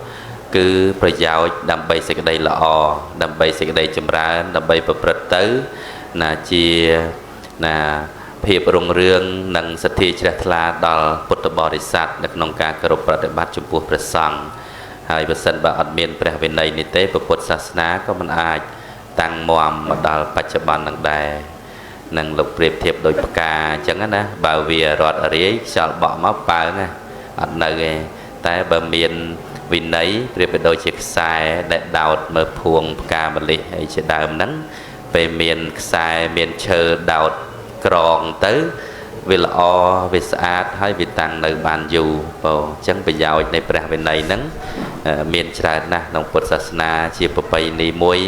គឺប្រយោជន៍ដើម្បីសេចក្តីល្អដើម្បីសេចក្តីចម្រើនដើម្បីប្រព្រឹត្តទៅណាជាណាភាពរុងរឿងនិងសទ្ធាជ្រះថ្លាដល់ពុទ្ធបរិស័ទនៅក្នុងការគោរពប្រតិបត្តិចំពោះព្រះសង្ឃហើយបើសិនបើអត់មានព្រះវិន័យនេះទេពុទ្ធសាសនាក៏មិនអាចតាំងមាំមកដល់បច្ចុប្បន្ននឹងដែរនឹងលោកប្រៀបធៀបដូចផ្កាអញ្ចឹងណាបើវារត់រាយខ្យល់បក់មកប៉ើណាអត់នៅទេតែបើមានវិន័យប្រៀបដូចជាខ្សែដែលដោតមើលភួងផ្កាម្លិះអីជាដើមហ្នឹងពេលមានខ្សែមានឈើដោតក្រងទៅវាល្អវាស្អាតហើយវាតាំងនៅបានយូរបងអញ្ចឹងប្រយោជន៍នៃព្រះវិន័យហ្នឹងមានច្រើនណាស់ក្នុងពុទ្ធសាសនាជាប្រពៃណីមួយ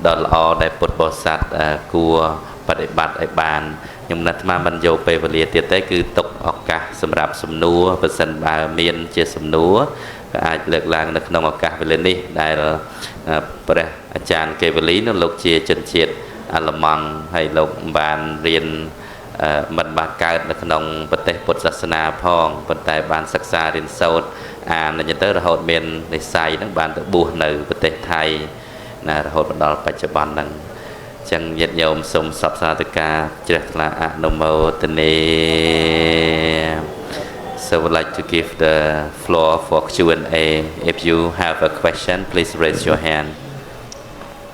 ដ៏ល្អដែលពុទ្ធបរិស័ទគួរបដិបត្តិឲ្យបានខ្ញុំណាត់អាត្មាមិនយកពេលវេលាទៀតទេគឺទុកឱកាសសម្រាប់សំណួរបើសិនបើមានជាសំណួរក៏អាចលើកឡើងនៅក្នុងឱកាសវេលានេះដែលព្រះអាចារ្យកេវលីនោះលោកជាជនជាតិអាល្លឺម៉ង់ហើយលោកបានរៀនមិនបានកើតនៅក្នុងប្រទេសពុទ្ធសាសនាផងប៉ុន្តែបានសិក្សារៀនសូត្រអានអញ្ចឹងទៅរហូតមាននិស្ស័យនឹងបានទៅបួសនៅប្រទេសថៃណារហូតដល់បច្ចុប្បន្នហ្នឹងចឹងញាតិញោមសូមសពសាធុការជ្រះថ្លាអនុមោទនា So I would like to give the floor for Q&A. If you have a question, please raise your hand.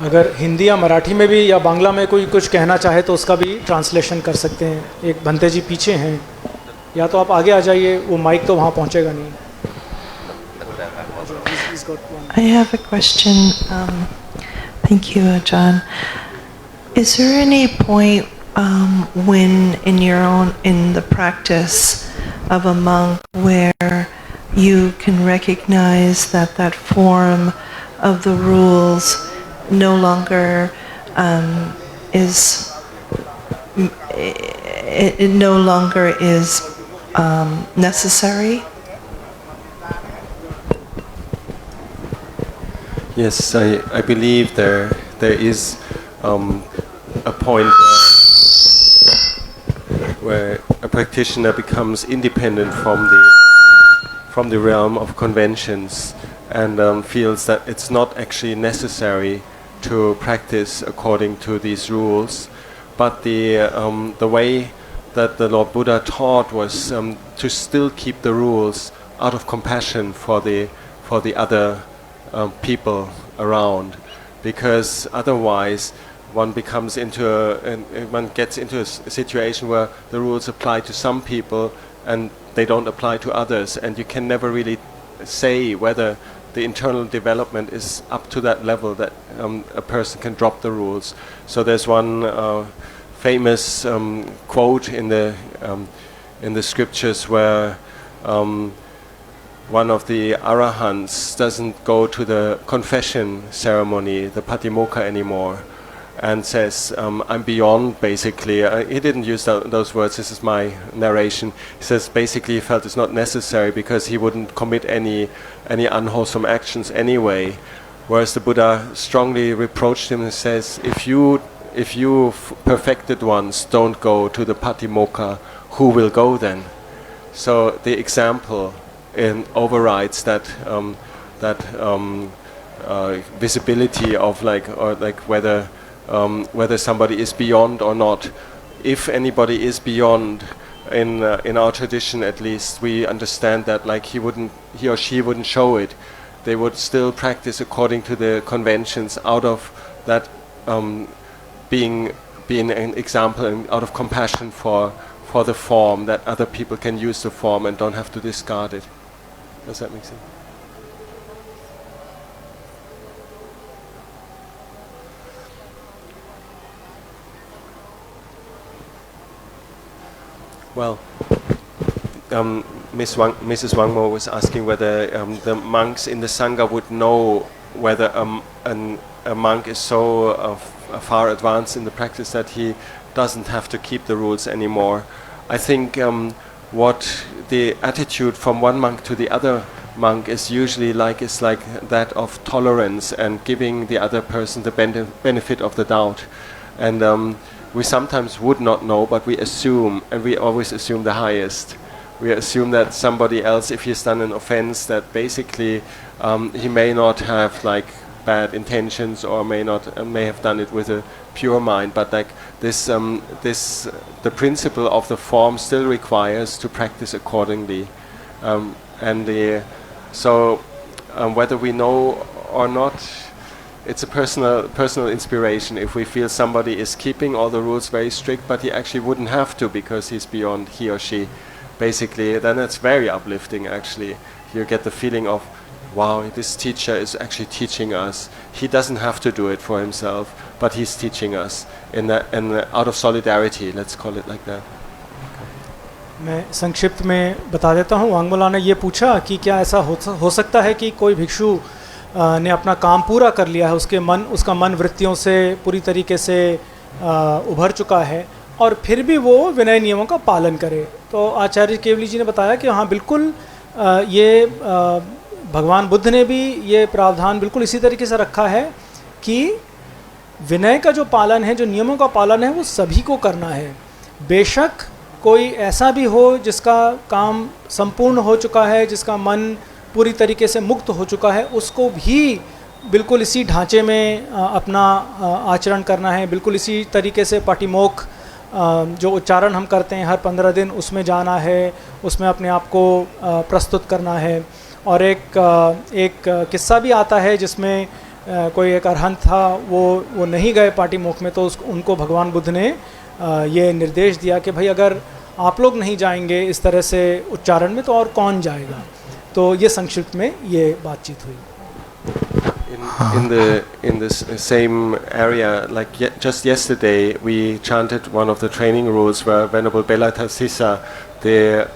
अगर हिंदी या मराठी में भी या बांग्ला में कोई कुछ कहना चाहे तो उसका भी ट्रांसलेशन कर सकते हैं. एक बंते जी पीछे हैं या तो आप आगे आ जाइए वो माइक तो वहाँ पहुँचेगा नहीं. I have a question. Thank you, John. Is there any point when in the practice of a monk where you can recognize that form of the rules no longer is necessary? Yes, I believe there is a point where a practitioner becomes independent from the realm of conventions and feels that it's not actually necessary to practice according to these rules, but the way that the Lord Buddha taught was to still keep the rules out of compassion for the other people around, because otherwise one gets into a situation where the rules apply to some people and they don't apply to others, and you can never really say whether the internal development is up to that level that a person can drop the rules. So there's one famous quote in the scriptures where one of the arahants doesn't go to the confession ceremony, the patimokkha anymore, and says, I'm beyond, basically. He didn't use those words, this is my narration. He says basically he felt it's not necessary because he wouldn't commit any unwholesome actions anyway. Whereas the Buddha strongly reproached him and says, if you perfected ones don't go to the patimokkha, who will go then? So the example overrides that visibility of like whether whether somebody is beyond or not. If anybody is beyond, in our tradition at least, we understand that like he or she wouldn't show it. They would still practice according to the conventions out of that being an example and out of compassion for the form, that other people can use the form and don't have to discard it. Does that make sense? Well, Mrs. Wangmo was asking whether the monks in the Sangha would know whether a monk is so far advanced in the practice that he doesn't have to keep the rules anymore. I think what the attitude from one monk to the other monk is usually like that of tolerance and giving the other person the benefit of the doubt. And we sometimes would not know, but we assume, and we always assume the highest. We assume that somebody else, if he's done an offense, that basically he may not have like bad intentions or may have done it with a pure mind, but like the principle of the form still requires to practice accordingly, so whether we know or not, it's a personal inspiration. If we feel somebody is keeping all the rules very strict, but he actually wouldn't have to because he's beyond, he or she, basically, then it's very uplifting. Actually, you get the feeling of, wow, this teacher is actually teaching us. He doesn't have to do it for himself, but he's teaching us out of solidarity. Let's call it like that. मैं संक्षिप्त में बता देता हूँ. वांगमोला ने ये पूछा कि क्या ऐसा हो सकता है कि कोई भिक्षु ने अपना काम पूरा कर लिया है, उसका मन वृत्तियों से पूरी तरीके से उभर चुका है और फिर भी वो विनय नियमों का पालन करे. तो आचार्य केवली जी ने बताया कि हाँ बिल्कुल ये भगवान बुद्ध ने भी ये प्रावधान बिल्कुल इसी तरीके से रखा है कि विनय का जो पालन है, जो नियमों का पालन है, वो सभी को करना है. बेशक कोई ऐसा भी हो जिसका काम संपूर्ण हो चुका है, जिसका मन पूरी तरीके से मुक्त हो चुका है, उसको भी बिल्कुल इसी ढांचे में अपना आचरण करना है. बिल्कुल इसी तरीके से पाटिमोक्ष जो उच्चारण हम करते हैं हर 15 दिन, उसमें जाना है, उसमें अपने आप को प्रस्तुत करना है. और एक किस्सा भी आता है जिसमें कोई एक अरहंत था, वो नहीं गए पाटिमोक्ष में, तो उनको भगवान बुद्ध ने ये निर्देश दिया कि भाई अगर आप लोग नहीं जाएंगे इस तरह से उच्चारण में तो और कौन जाएगा. तो ये संक्षिप्त में ये बातचीत हुई. In this same area, like just yesterday, we chanted one of the training rules where Venerable Belatasisa, the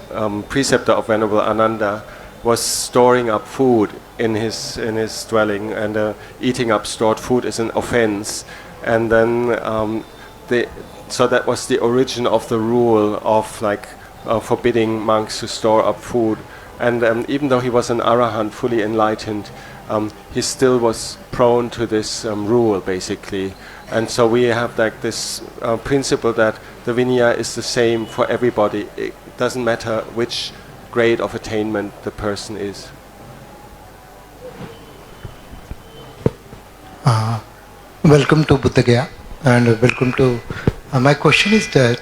preceptor of Venerable Ananda, was storing up food in his dwelling, and eating up stored food is an offense. And then so that was the origin of the rule of like forbidding monks to store up food. And even though he was an arahant, fully enlightened, he still was prone to this rule, basically. And so we have like this principle that the vinaya is the same for everybody. It doesn't matter which grade of attainment the person is. Welcome to Buddha Gaya, and welcome to. My question is that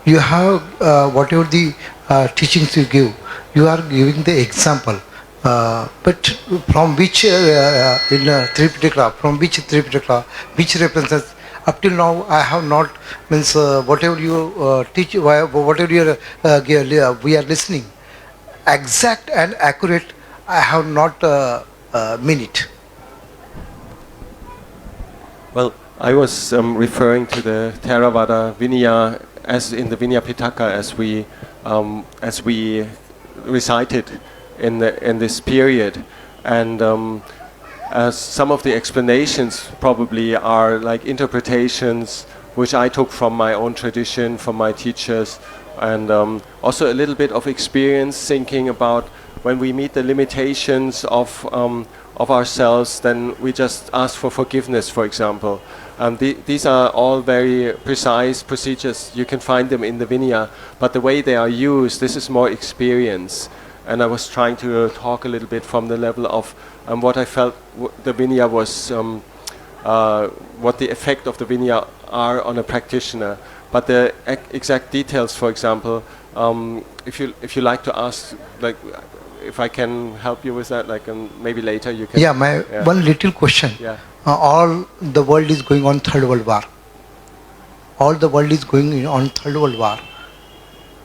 you have whatever the teachings you give, you are giving the example, but from which in Tripitaka, from which Tripitaka, which represents. Up till now, I have not means whatever you teach, whatever you we are listening, exact and accurate. I have not mean it. Well, I was referring to the Theravada Vinaya as in the Vinaya Pitaka as we recited in this period, and some of the explanations probably are like interpretations which I took from my own tradition, from my teachers, and also a little bit of experience thinking about when we meet the limitations of ourselves, then we just ask for forgiveness, for example. These are all very precise procedures. You can find them in the Vinaya, but the way they are used, this is more experience. And I was trying to talk a little bit from the level of what I felt the Vinaya was what the effect of the Vinaya are on a practitioner. But the exact details, for example, if you like to ask, like, if I can help you with that, like, maybe later you can. Yeah, one little question. Yeah. All the world is going on Third World War. All the world is going on Third World War.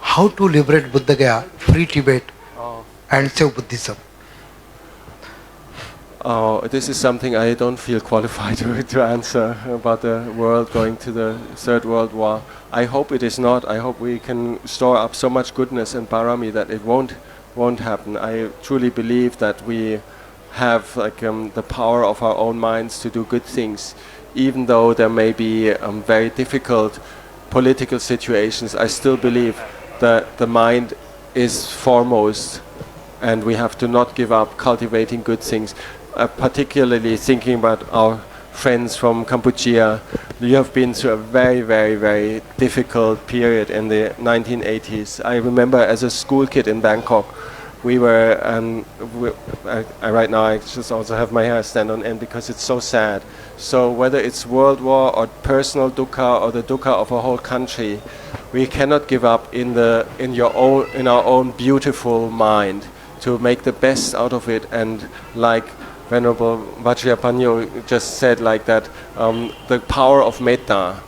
How to liberate Buddha Gaya, free Tibet, and save Buddhism? This is something I don't feel qualified to answer about the world going to the Third World War. I hope it is not. I hope we can store up so much goodness and parami that it won't happen. I truly believe that we have the power of our own minds to do good things, even though there may be very difficult political situations. I still believe that the mind is foremost, and we have to not give up cultivating good things. Particularly thinking about our friends from Cambodia. You have been through a very, very, very difficult period in the 1980s. I remember as a school kid in Bangkok, we were, right now I just also have my hair stand on end because it's so sad. So whether it's world war or personal dukkha or the dukkha of a whole country, we cannot give up in our own beautiful mind to make the best out of it. And like Venerable Vajrapanyo just said, like that, the power of metta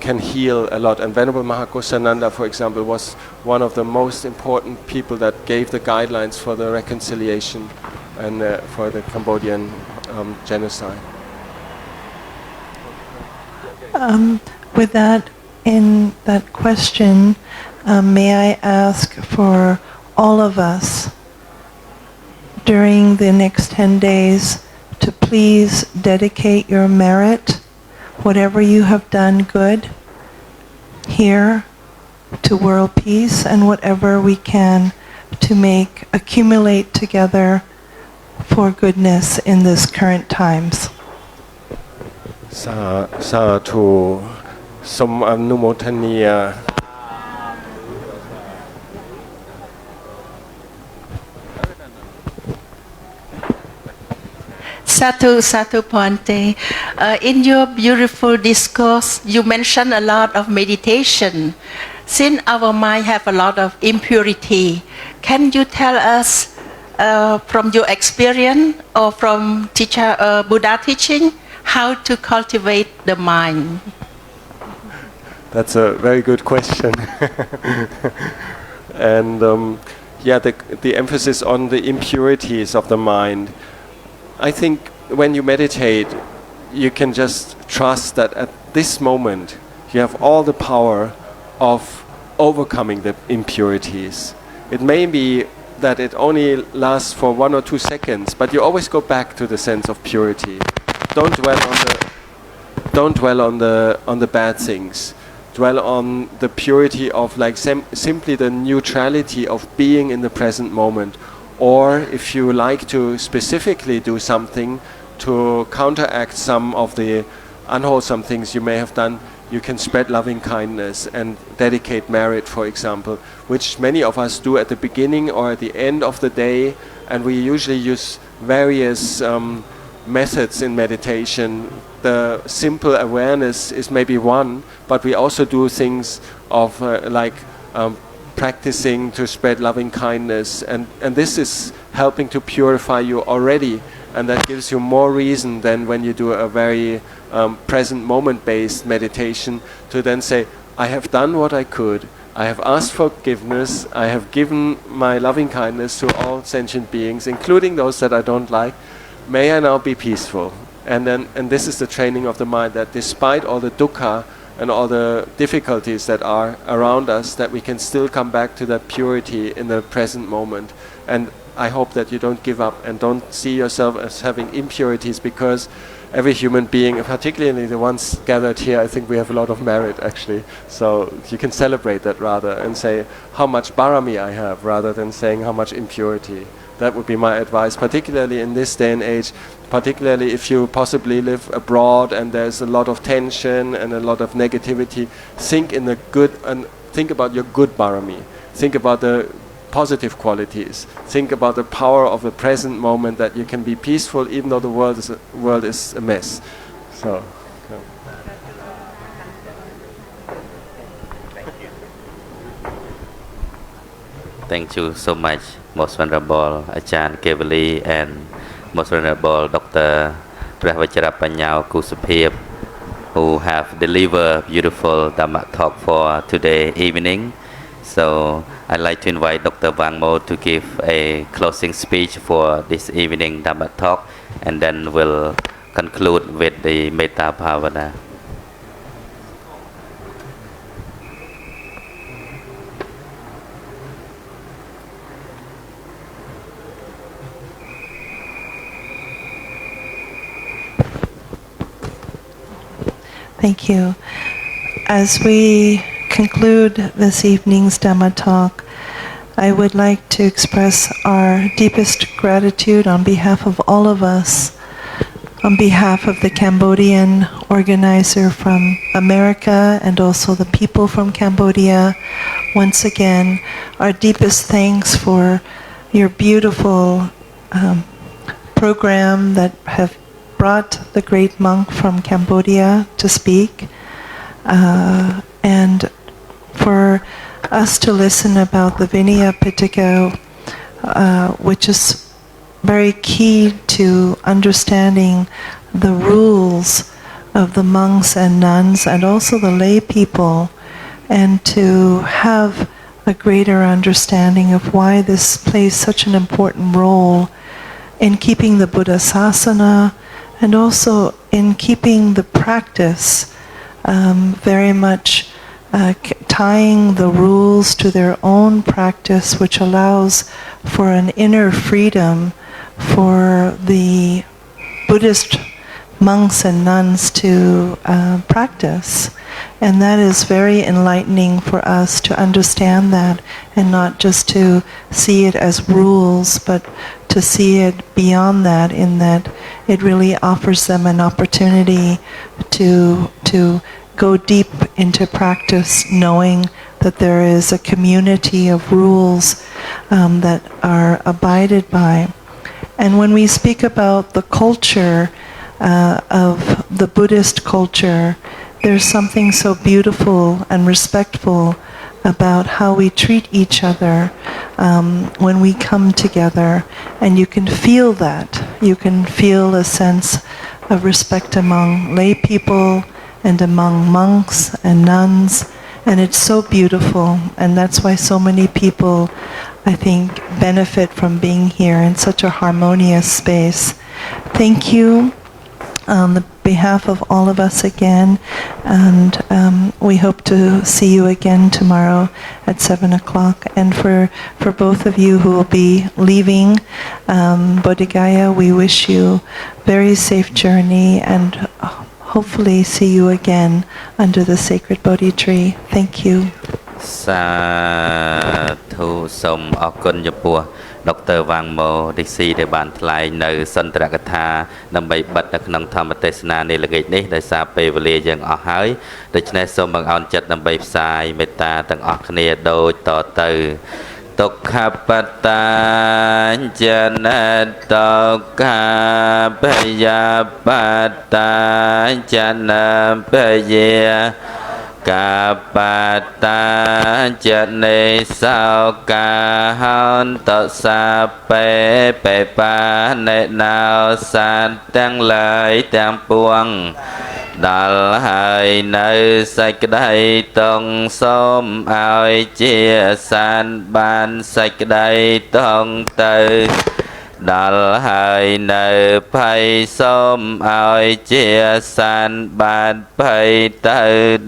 can heal a lot. And Venerable Mahakosananda, for example, was one of the most important people that gave the guidelines for the reconciliation and for the Cambodian genocide. With that, in that question, may I ask for all of us during the next 10 days to please dedicate your merit, whatever you have done good here, to world peace, and whatever we can to accumulate together for goodness in this current times. Sadhu, Som Anumotaniya. Satu Ponte, in your beautiful discourse, you mentioned a lot of meditation. Since our mind have a lot of impurity, can you tell us from your experience or from Buddha teaching how to cultivate the mind? That's a very good question. And the emphasis on the impurities of the mind. I think when you meditate, you can just trust that at this moment you have all the power of overcoming the impurities. It may be that it only lasts for 1 or 2 seconds, but you always go back to the sense of purity. Don't dwell on the bad things. Dwell on the purity of simply the neutrality of being in the present moment. Or if you like to specifically do something to counteract some of the unwholesome things you may have done, you can spread loving kindness and dedicate merit, for example, which many of us do at the beginning or at the end of the day. And we usually use various methods in meditation. The simple awareness is maybe one, but we also do things of practicing to spread loving kindness, and this is helping to purify you already, and that gives you more reason than when you do a very present moment based meditation to then say, I have done what I could, I have asked forgiveness, I have given my loving kindness to all sentient beings, including those that I don't like, may I now be peaceful. And this is the training of the mind, that despite all the dukkha and all the difficulties that are around us, that we can still come back to that purity in the present moment. And I hope that you don't give up and don't see yourself as having impurities, because every human being, particularly the ones gathered here, I think we have a lot of merit actually. So you can celebrate that rather and say how much barami I have, rather than saying how much impurity. That would be my advice, particularly in this day and age, particularly if you possibly live abroad and there's a lot of tension and a lot of negativity. Think in the good, and think about your good barami. Think about the positive qualities. Think about the power of the present moment, that you can be peaceful even though the world is a mess. So. Thank you so much, Most Venerable Ajahn Kevali and Most Venerable Dr. Pravajrapanyao Kusapip, who have delivered beautiful Dhamma talk for today evening. So I'd like to invite Dr. Wang Mo to give a closing speech for this evening Dhamma talk, and then we'll conclude with the Metta Bhavana. Thank you. As we conclude this evening's Dhamma talk, I would like to express our deepest gratitude on behalf of all of us, on behalf of the Cambodian organizer from America and also the people from Cambodia. Once again, our deepest thanks for your beautiful program that have brought the great monk from Cambodia to speak, and for us to listen about the Vinaya Pitaka, which is very key to understanding the rules of the monks and nuns and also the lay people, and to have a greater understanding of why this plays such an important role in keeping the Buddha Sasana and also in keeping the practice very much tying the rules to their own practice, which allows for an inner freedom for the Buddhist monks and nuns to practice. And that is very enlightening for us to understand that, and not just to see it as rules, but to see it beyond that, in that it really offers them an opportunity to go deep into practice, knowing that there is a community of rules that are abided by. And when we speak about the culture of the Buddhist culture, there's something so beautiful and respectful about how we treat each other when we come together. And you can feel that. You can feel a sense of respect among lay people and among monks and nuns. And it's so beautiful. And that's why so many people, I think, benefit from being here in such a harmonious space. Thank you on the behalf of all of us again, and we hope to see you again tomorrow at 7 o'clock. And for both of you who will be leaving Bodh Gaya, we wish you very safe journey, and hopefully see you again under the sacred Bodhi tree. Thank you. សាធុសូមអរគុណចំពោះ Dr. Wang Mo ដែលបានថ្លែងនៅសន្ទរកថាដើម្បីបិទនៅក្នុងធម្មទេសនានៃល្ងាចនេះដោយសារពេលវេលាយើងអស់ហើយដូច្នេះសូមបង្អន់ចិត្តដើម្បីផ្សាយមេត្តាទាំងអស់គ្នាដូចតទៅ ទុក្ខបត្តាចនតុក្ខភយាបត្តាចនភយាកាបតាចនេសោកាហន្តសាពេបេបានេណោសានទាំងឡាយទាំងពួងដល់ហើយនៅសេចក្តីតងសូមឲ្យជាសានបានសេចក្តីតងទៅដល់ហើយនៅភ័យសូមឲ្យជាសានបានភ័យទៅ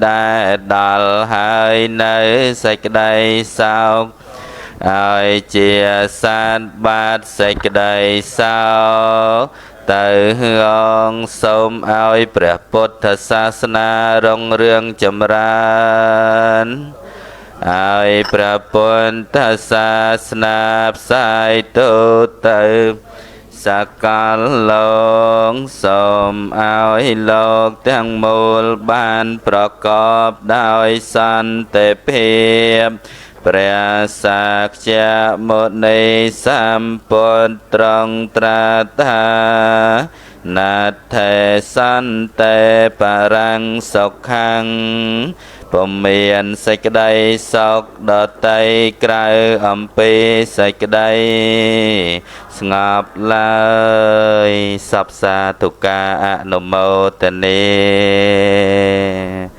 ដែរដល់ហើយនៅសេចក្តីសោកឲ្យជាសានបានសេចក្តីសោកទៅហងសូមឲ្យព្រះពុទ្ធសាសនារុងរឿងចម្រើនឲ្យព្រះពុទ្ធសាសនាផ្សាយទូទៅសកលលោកសូមឲ្យលោកទាំងមូលបានប្រកបដោយសន្តិភាពព្រះសាក្យមុនីសម្ពុទ្ធត្រង់ត្រាស់ថា ណាថេសន្តេបរាំងសុខੰពុំមានសេចក្តីសុខដតីក្រៅអំពីសេចក្តីស្ងប់ឡើយសព្វសាទុកាអនុមោទនា